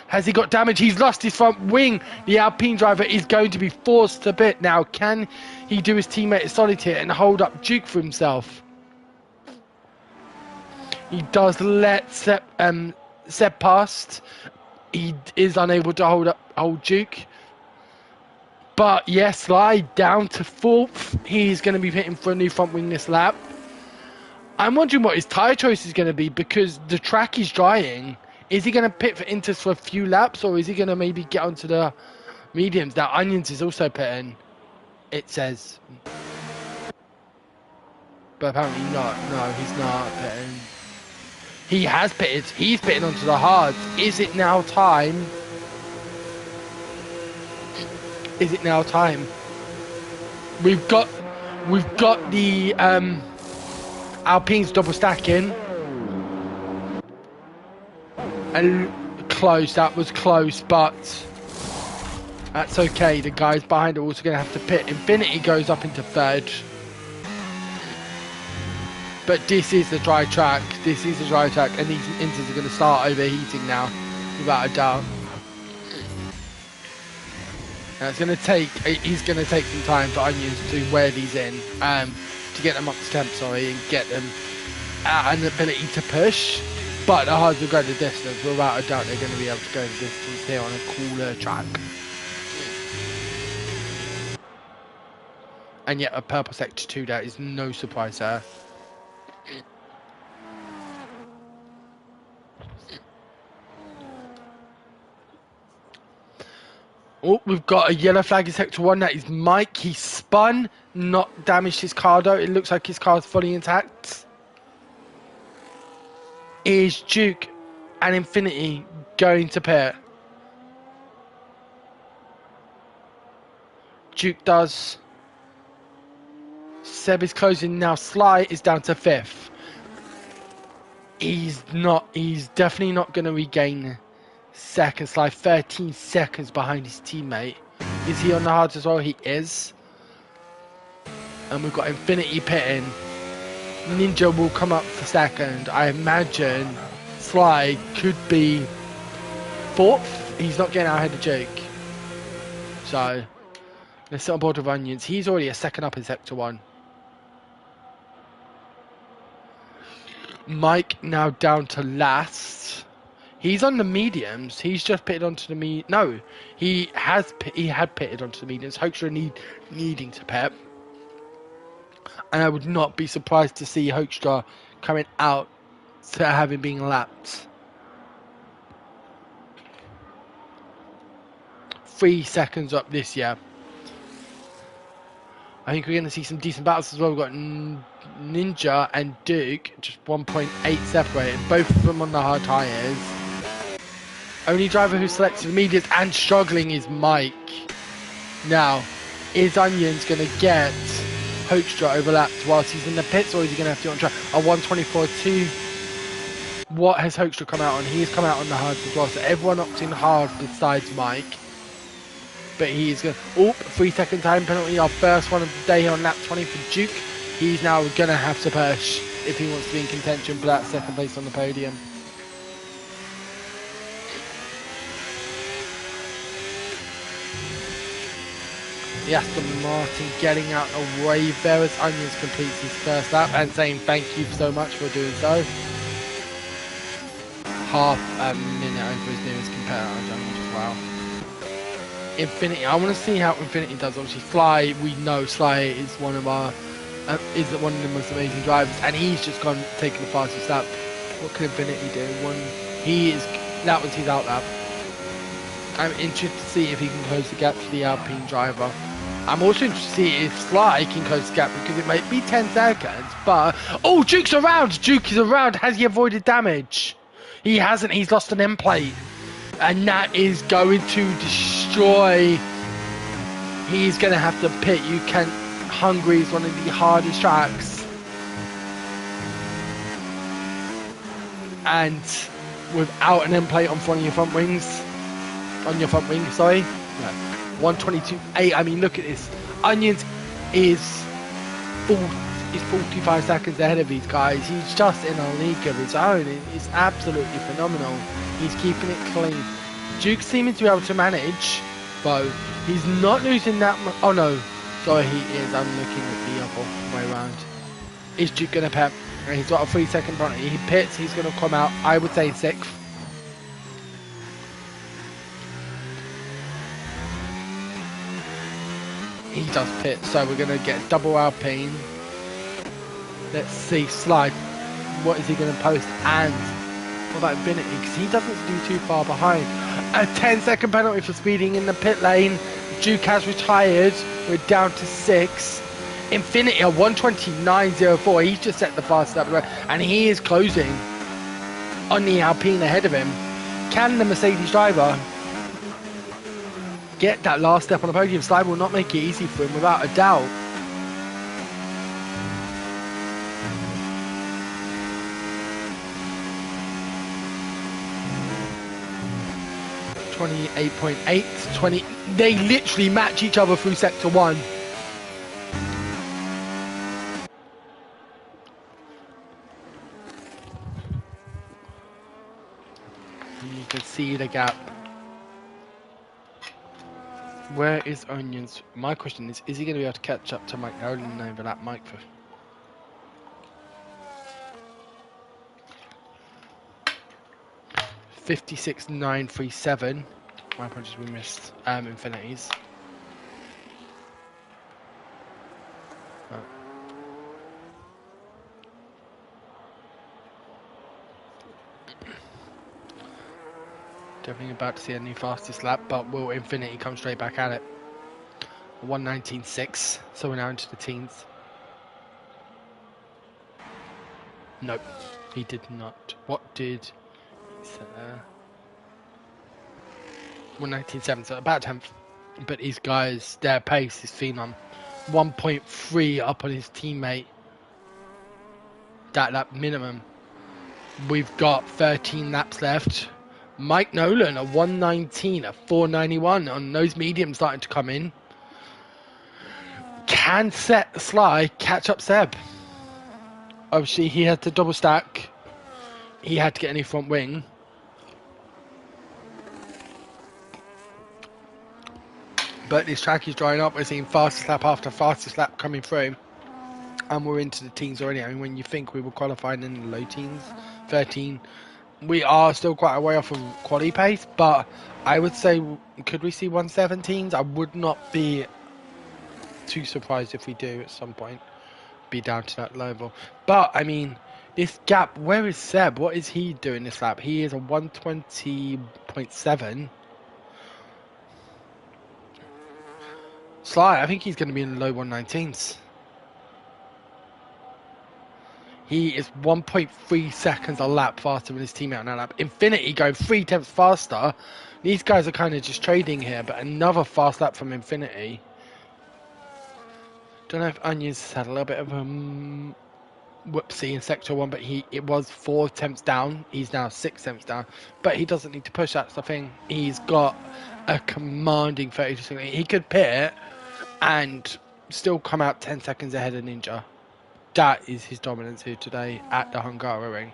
Has he got damage? He's lost his front wing. The Alpine driver is going to be forced to pit now. Can he do his teammate a solid here and hold up Duke for himself? He does let Seb past. He is unable to hold Duke. But yes, Sly down to 4th. He's going to be pitting for a new front wing this lap. I'm wondering what his tyre choice is going to be because the track is drying. Is he going to pit for inters for a few laps, or is he going to maybe get onto the mediums? Now, Onions is also pitting, it says. But apparently not. No, he's not pitting. He has pitted. He's pitting onto the hards. Is it now time? Is it now time? We've got the Alpines double stacking. And close, that was close, but that's okay. The guys behind are also going to have to pit. Infinity goes up into 3rd. But this is the dry track. This is the dry track, and these inters are going to start overheating now, without a doubt. Now it's going to take. He's going to take some time for Onions to wear these in, to get them up to temp, and get them an ability to push. But the hards will go the distance. Without a doubt, they're going to be able to go the distance here on a cooler track. And yet, a purple sector 2, that is no surprise there. Oh, we've got a yellow flag in sector 1. That is Mike. He spun, not damaged his car though. It looks like his car is fully intact. Is Duke and Infinity going to pit? Duke does. Seb is closing now. Sly is down to 5th. He's definitely not going to regain second. Sly 13 seconds behind his teammate. Is he on the hards as well? He is. And we've got Infinity pitting. Ninja will come up for second. I imagine Sly could be 4th. He's not getting out ahead of Jake. So, let's sit on board with Onions. He's already a second up in sector 1. Mike now down to last. He's on the mediums. He's just pitted onto the No, he had pitted onto the mediums. Hoekstra needing to pit. And I would not be surprised to see Hoekstra coming out to having been lapped. 3 seconds up this year. I think we're going to see some decent battles as well. We've got Ninja and Duke, just 1.8 separated, both of them on the hard tyres. Only driver who selected the mediums and struggling is Mike. Now, is Onions going to get Hoekstra overlapped whilst he's in the pits, or is he going to have to on track? A 124.2. What has Hoekstra come out on? He's come out on the hards as well, so everyone opting hard besides Mike. But he's going to... 3 second time penalty, our first one of the day on lap 20 for Duke. He's now going to have to push if he wants to be in contention for that second place on the podium. The Aston Martin getting out of the way there as Onions completes his first lap and saying thank you so much for doing so. Half a minute over his nearest competitor as well. Infinity, I want to see how Infinity does. Obviously Sly, we know Sly is one of our is one of the most amazing drivers, and he's just gone taking the fastest lap. What can Infinity do? That was his out lap. I'm interested to see if he can close the gap to the Alpine driver. I'm also interested to see if Sly can close the gap, because it might be 10 seconds, but... Oh, Duke's around! Duke is around! Has he avoided damage? He hasn't, he's lost an end plate. And that is going to destroy... He's going to have to pit. Hungary is one of the hardest tracks. And without an end plate on front of your front wings... On your front wing, sorry. No. 122.8. I mean, look at this. Onions is 45 seconds ahead of these guys. He's just in a league of his own. It's absolutely phenomenal. He's keeping it clean. Duke's seeming to be able to manage, though. He's not losing that much. Oh no, sorry, he is. I'm looking at the other way around. Is Duke going to pit? He's got a 3 second penalty. He pits. He's going to come out, I would say, 6th. He does pit, so we're going to get double Alpine. Let's see, Slide. What is he going to post? And what about Infinity? Because he doesn't do too far behind. A 10-second penalty for speeding in the pit lane. Duke has retired. We're down to 6. Infinity, a 129.04. He's just set the fastest lap, and he is closing on the Alpine ahead of him. Can the Mercedes driver get that last step on the podium? Slide will not make it easy for him, without a doubt. .8, 20. They literally match each other through sector 1. You can see the gap. Where is Onions? My question is he going to be able to catch up to Mike Nolan and overlap Mike for... .56.937. My apologies, we missed Infinities. Oh. Definitely about to see a new fastest lap, but will Infinity come straight back at it? 119.6, so we're now into the teens. Nope, he did not. What did he set there? 119.7, so about 10th. But these guys, their pace is phenom. 1.3 up on his teammate. That lap minimum. We've got 13 laps left. Mike Nolan, a 119, a 491 on those mediums starting to come in. Can Sly catch up Seb? Obviously, he had to double stack. He had to get a new front wing. But this track is drying up. We're seeing fastest lap after fastest lap coming through. and we're into the teens already. I mean, when you think we were qualifying in the low teens, 13, we are still quite a way off of quality pace, but I would say, could we see 117s? I would not be too surprised if we do at some point be down to that level. But, I mean, this gap, where is Seb? What is he doing this lap? He is a 120.7. Sly, I think he's going to be in the low 119s. He is 1.3 seconds a lap faster than his teammate on that lap. Infinity going 3/10 faster. These guys are kind of just trading here, but another fast lap from Infinity. Don't know if Onions had a little bit of a whoopsie in Sector 1, but it was 4 attempts down. He's now 6 attempts down, but he doesn't need to push. That's the thing. He's got a commanding 32. He could pit and still come out 10 seconds ahead of Ninja. That is his dominance here today at the Hungary ring.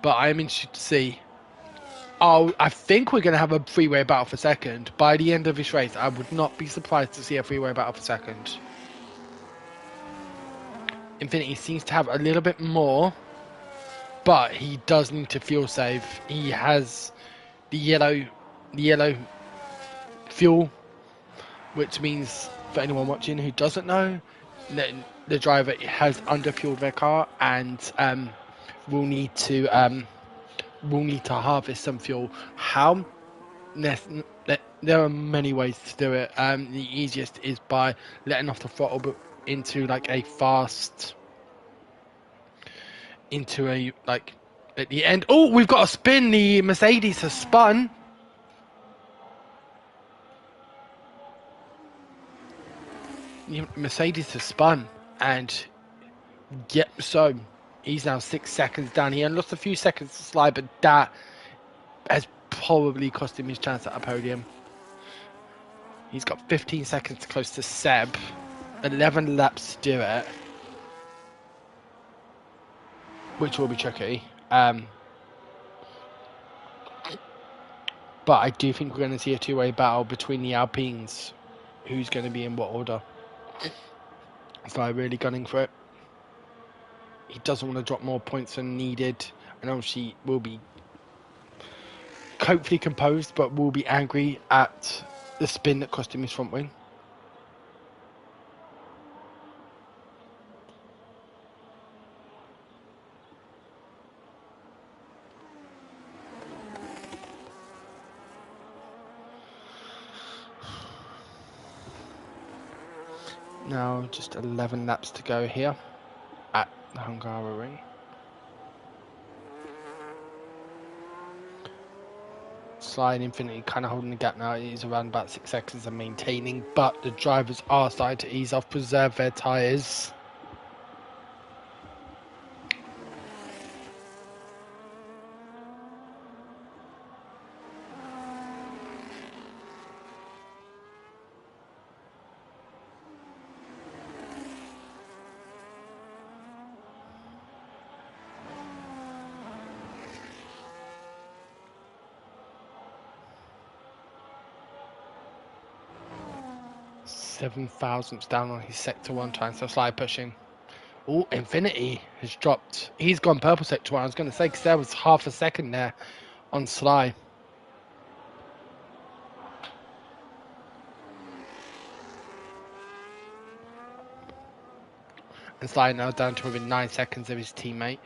But I'm interested to see. Oh, I think we're going to have a three-way battle for second. By the end of this race, I would not be surprised to see a three-way battle for second. Infinity seems to have a little bit more, but he does need to fuel save. He has the yellow fuel, which means for anyone watching who doesn't know, the driver has underfueled their car and will need to harvest some fuel. How? There are many ways to do it. The easiest is by letting off the throttle, but into like a fast, into a like at the end. Oh, we've got a spin. The Mercedes has spun. Mercedes has spun, and yep. So he's now 6 seconds down. He lost a few seconds to slide, but that has probably cost him his chance at a podium. He's got 15 seconds close to Seb. 11 laps to do it, which will be tricky. But I do think we're going to see a two-way battle between the Alpines. Who's going to be in what order? So I'm really gunning for it. He doesn't want to drop more points than needed. And obviously will be hopefully composed, but will be angry at the spin that cost him his front wing. Now just 11 laps to go here at the Hungary ring. Slide Infinity kind of holding the gap now. He's around about 6 seconds and maintaining, but the drivers are starting to ease off, preserve their tyres. Seven thousandths down on his sector 1 time, so slide pushing. Oh, Infinity has dropped. He's gone purple sector 1. I was going to say, because there was half a second there on Sly. And Sly now down to within 9 seconds of his teammate.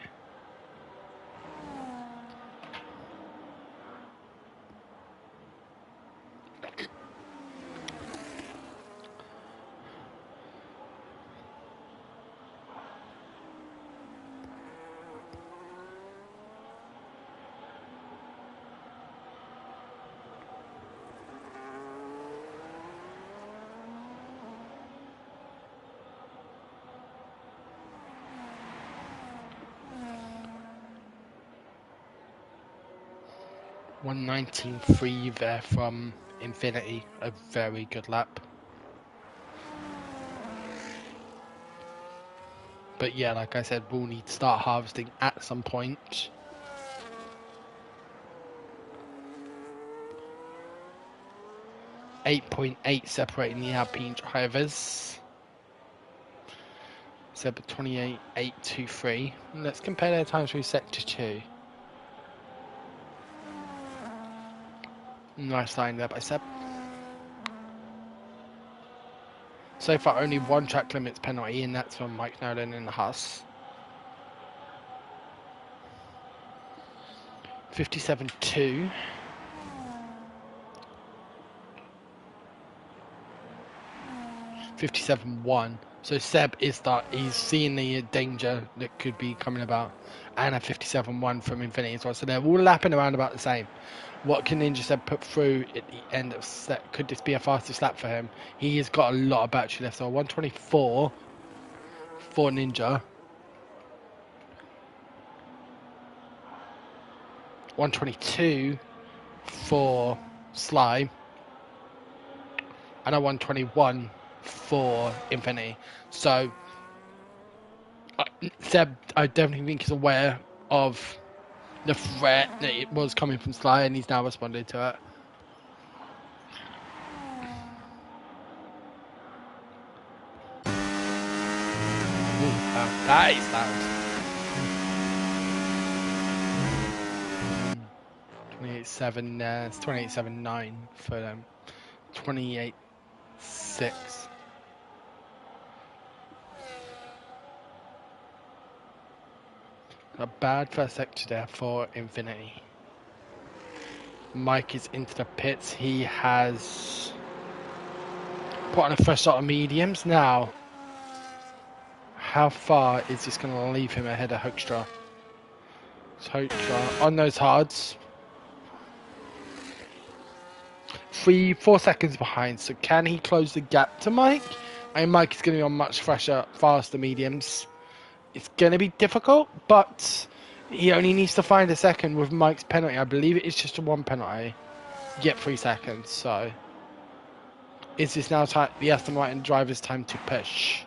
.119.3 there from Infinity, a very good lap. But yeah, like I said, we'll need to start harvesting at some point. .8 separating the Alpine drivers. Seb 28.823. Let's compare their times through sector 2. Nice line there by Seb. So far, only one track limits penalty, and that's from Mike Nolan in the Haas. 57.2. 57.1. So Seb is he's seeing the danger that could be coming about, and a 57.1 from Infinity as well. So they're all lapping around about the same. What can Ninja Seb put through at the end of set? Could this be a fastest lap for him? He has got a lot of battery left. So 124 for Ninja. 122 for Sly. And a 121 for Infinity. So Seb, I definitely think, is aware of the threat that it was coming from Sly, and he's now responded to it. Ooh, that is loud. 28.7, it's 28.79 for them. 28.6. A bad first sector there for Infinity. Mike is into the pits. He has put on a fresh sort of mediums. Now, how far is this going to leave him ahead of Hoekstra? So Hoekstra on those hards. 4 seconds behind. So can he close the gap to Mike? And Mike is going to be on much fresher, faster mediums. It's going to be difficult, but he only needs to find a second with Mike's penalty. I believe it is just a 1 penalty. You get 3 seconds. So is this now the Aston Martin driver's time to push?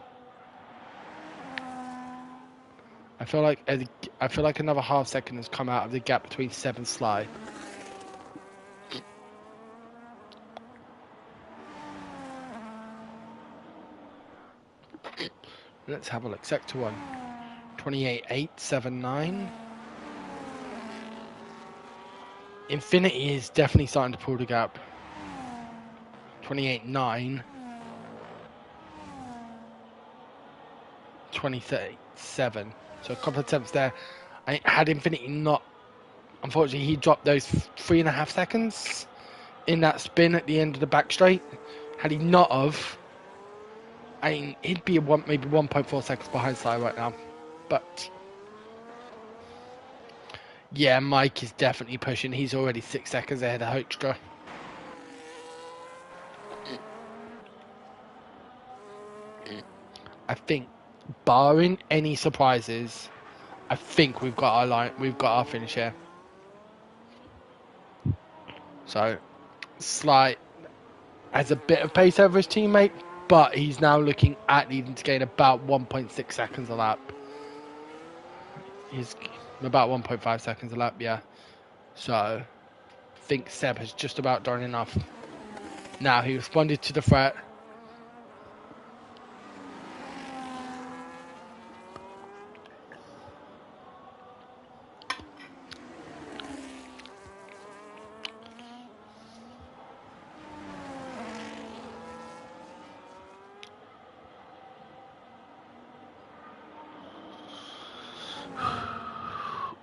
I feel like another half second has come out of the gap between Seb and Sly. Let's have a look. Sector 1. 28.879. Infinity is definitely starting to pull the gap. 28.9. 20.37. So a couple of attempts there. I had Infinity not... Unfortunately, he dropped those 3.5 seconds in that spin at the end of the back straight. Had he not of... I mean, he'd be maybe 1.4 seconds behind Sly right now. But... yeah, Mike is definitely pushing. He's already 6 seconds ahead of Hoekstra. I think, barring any surprises, I think we've got our line. We've got our finish here. So, Sly has a bit of pace over his teammate, but he's now looking at needing to gain about 1.6 seconds a lap. He's about 1.5 seconds a lap, yeah. So, I think Seb has just about done enough. Now, he responded to the threat.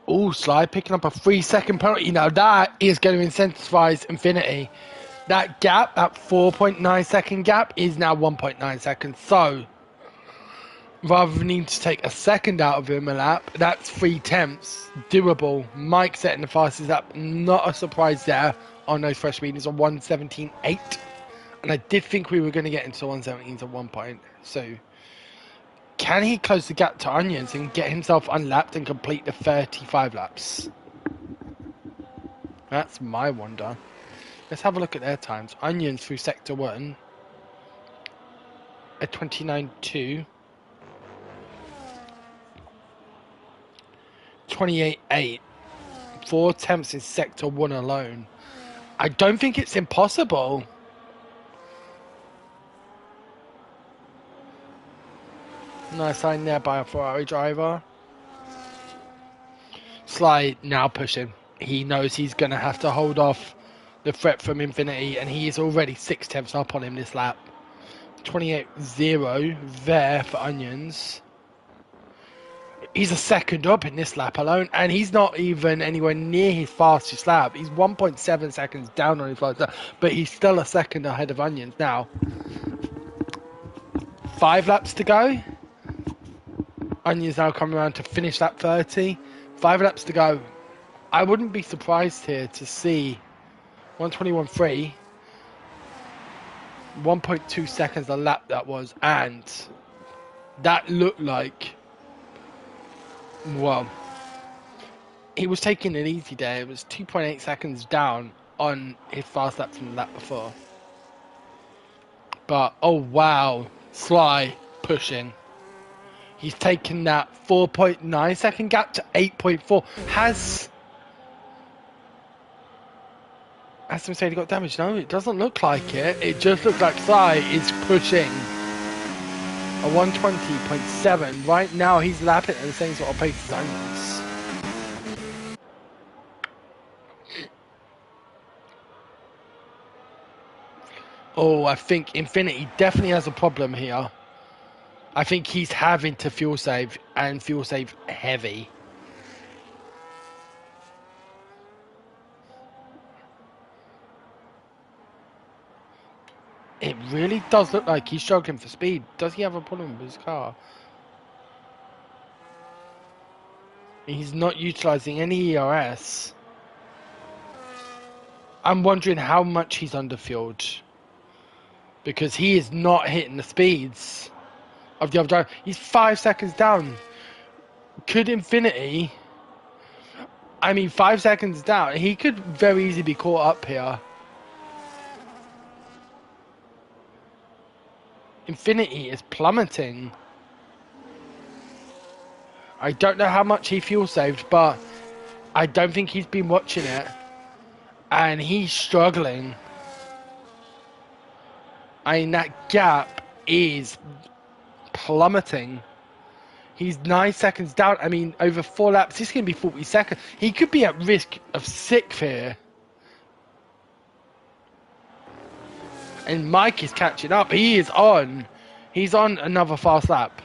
Oh, Sly picking up a 3-second penalty. Now that is going to incentivize Infinity. That gap, that 4.9 second gap, is now 1.9 seconds. So, rather than needing to take a second out of him a lap, that's 3 tenths. Doable. Mike setting the fastest lap. Not a surprise there on those fresh mediums on 1:17.8. And I did think we were going to get into 1:17 at one point. So, can he close the gap to Onions and get himself unlapped and complete the 35 laps? That's my wonder. Let's have a look at their times. Onions through Sector 1 at 29.2. 28.8. 4 attempts in Sector 1 alone. I don't think it's impossible. Nice sign there by a Ferrari driver. Sly now pushing. He knows he's going to have to hold off the threat from Infinity, and he is already 6 tenths up on him this lap. 28.0 there for Onions. He's a second up in this lap alone, and he's not even anywhere near his fastest lap. He's 1.7 seconds down on his fastest lap, but he's still a second ahead of Onions now. 5 laps to go. Onions now coming around to finish lap 30. 5 laps to go. I wouldn't be surprised here to see 121.3, 1.2 seconds a lap that was, and that looked like, well, he was taking it easy there. It was 2.8 seconds down on his fast lap from the lap before. But, oh wow, Sly pushing. He's taken that 4.9 second gap to 8.4. Has Mercedes got damaged? No, it doesn't look like it. It just looks like Sly is pushing a 120.7. Right now, he's lapping at the same sort of pace as Onions. Oh, I think Infinity definitely has a problem here. I think he's having to fuel save, and fuel save heavy. It really does look like he's struggling for speed. Does he have a problem with his car? He's not utilising any ERS. I'm wondering how much he's underfueled, because he is not hitting the speeds of the other driver. He's 5 seconds down. Could Infinity... 5 seconds down. He could very easily be caught up here. Infinity is plummeting. I don't know how much he fuel saved, but I don't think he's been watching it. And he's struggling. That gap is plummeting. He's 9 seconds down. Over 4 laps, this is going to be 40 seconds. He could be at risk of 6th here. And Mike is catching up. He's on another fast lap.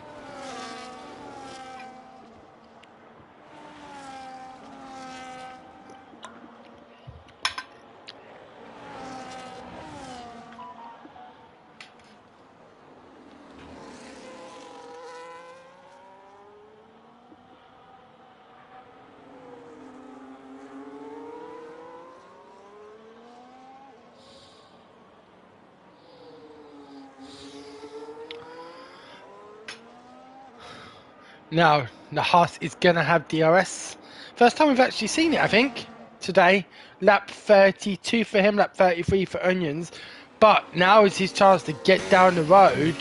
Now, the Haas is going to have DRS. First time we've actually seen it, I think, today. Lap 32 for him, lap 33 for Onions. But now is his chance to get down the road.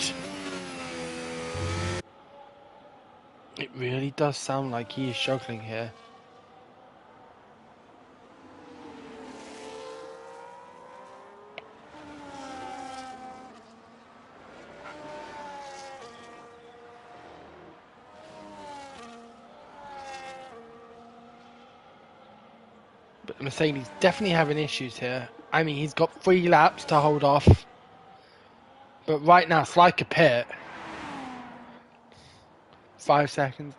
It really does sound like he is struggling here. But Mercedes definitely having issues here. He's got 3 laps to hold off. But right now, it's like a pit. 5 seconds.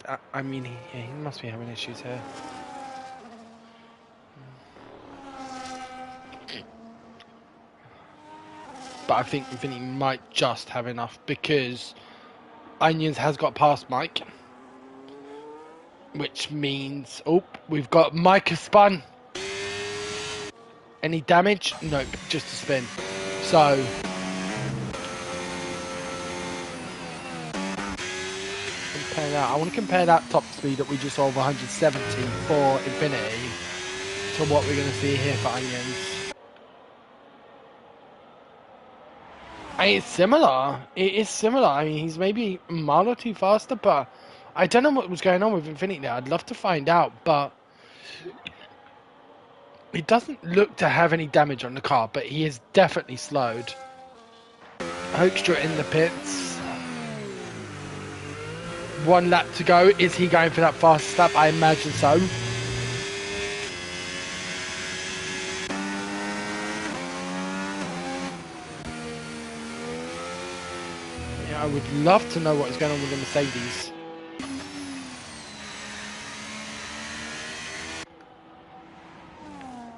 He must be having issues here. But I think Vinny might just have enough, because Onions has got past Mike. Which means... Oh, we've got Mike spun. Any damage? Nope, just a spin. So... compare that. I want to compare that top speed that we just saw of 170 for Infinity to what we're going to see here for Onions. It's similar. It is similar. He's maybe a mile or 2 faster, but I don't know what was going on with Infinity there. I'd love to find out, but it doesn't look to have any damage on the car, but he is definitely slowed. Hoekstra in the pits. 1 lap to go. Is he going for that fastest lap? I imagine so. Yeah, I would love to know what is going on with the Mercedes.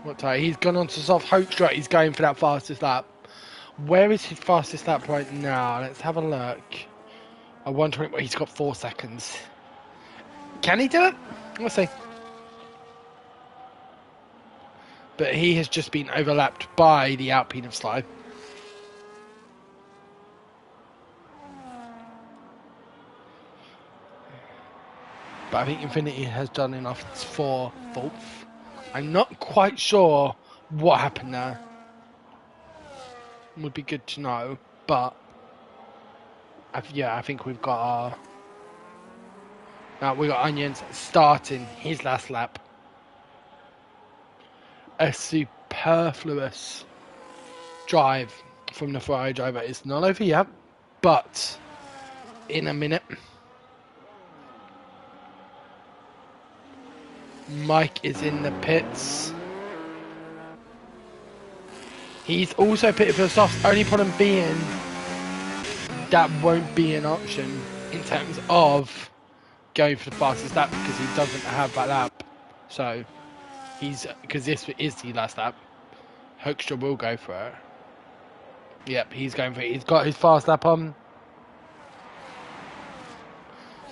What time? He's gone on to soft Hoekstra. He's going for that fastest lap. Where is his fastest lap right now? Let's have a look. I wonder where he's got 4 seconds. Can he do it? We'll see. But he has just been overlapped by the Alpine of Sly. But I think Infinity has done enough for 4th. I'm not quite sure what happened there. Would be good to know, but yeah, I think we've got our... Now we got Onions starting his last lap. A superfluous drive from the Ferrari driver. It's not over yet, but in a minute. Mike is in the pits. He's also pitted for the softs. Only problem being that won't be an option in terms of going for the fastest lap because he doesn't have that lap. So because this is the last lap, Hoekstra will go for it. Yep, he's going for it. He's got his fast lap on.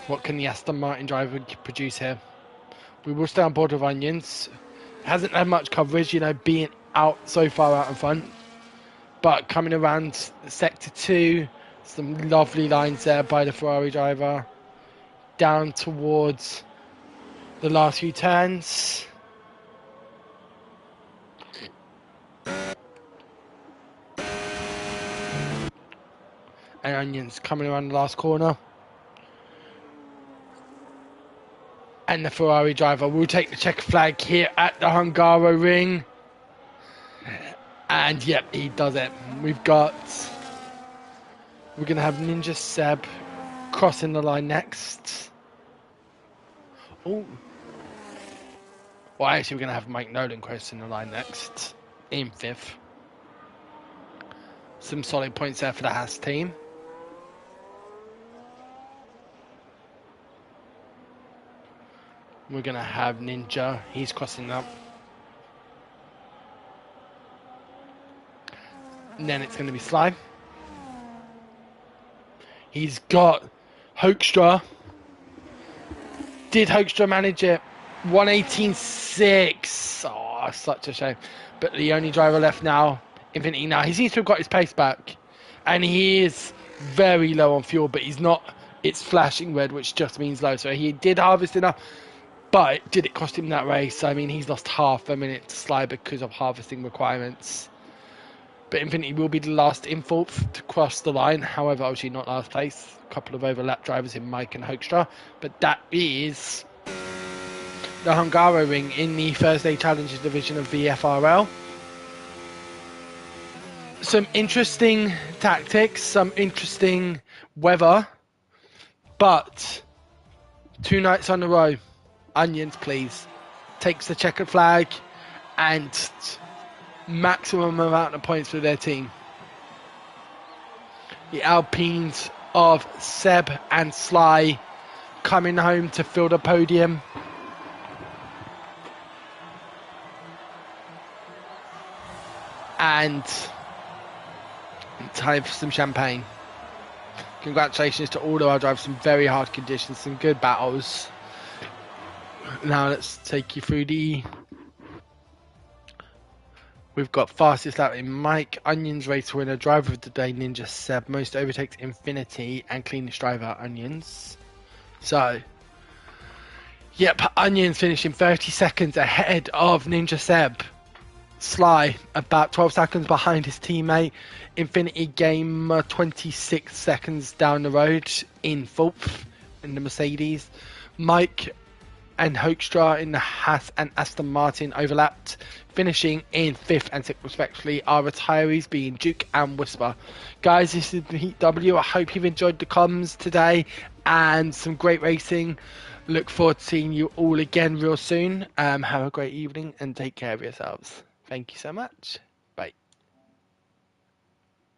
What can the Aston Martin driver produce here? We will stay on board with Onions. Hasn't had much coverage, you know, being out so far out in front. But coming around sector 2, some lovely lines there by the Ferrari driver. Down towards the last few turns. And Onions coming around the last corner. And the Ferrari driver will take the checker flag here at the Hungaroring. And yep, he does it. We're going to have Ninja Seb crossing the line next. Oh. Well, actually, we're going to have Mike Nolan crossing the line next in 5th. Some solid points there for the Haas team. We're going to have Ninja. He's crossing up. And then it's going to be Sly. He's got Hoekstra. Did Hoekstra manage it? 1:18.6. Oh, such a shame. But the only driver left now, Infinity now. He seems to have got his pace back. And he is very low on fuel, but he's not. It's flashing red, which just means low. So he did harvest enough. But did it cost him that race? I mean, he's lost half a minute to Sly because of harvesting requirements. But Infinity will be the last in 4th to cross the line. However, obviously not last place. A couple of overlap drivers in Mike and Hoekstra. But that is the Hungaroring in the Thursday Challenges division of VFRL. Some interesting tactics, some interesting weather. But 2 nights on the row. Onions, please. Takes the checkered flag and maximum amount of points for their team. The Alpines of Seb and Sly coming home to fill the podium. And time for some champagne. Congratulations to all of our drivers. Some very hard conditions, some good battles. Now let's take you through we've got fastest lap in Mike, Onions race winner, driver of the day Ninja Seb, most overtakes Infinity, and cleanest driver Onions. So, yep, Onions finishing 30 seconds ahead of Ninja Seb. Sly about 12 seconds behind his teammate. Infinity Game 26 seconds down the road in 4th in the Mercedes. Mike and Hoekstra in the Haas and Aston Martin overlapped, finishing in 5th and 6th respectively, our retirees being Duke and Whisper. Guys, this is the Heat W. I hope you've enjoyed the comms today and some great racing. Look forward to seeing you all again real soon. Have a great evening and take care of yourselves. Thank you so much.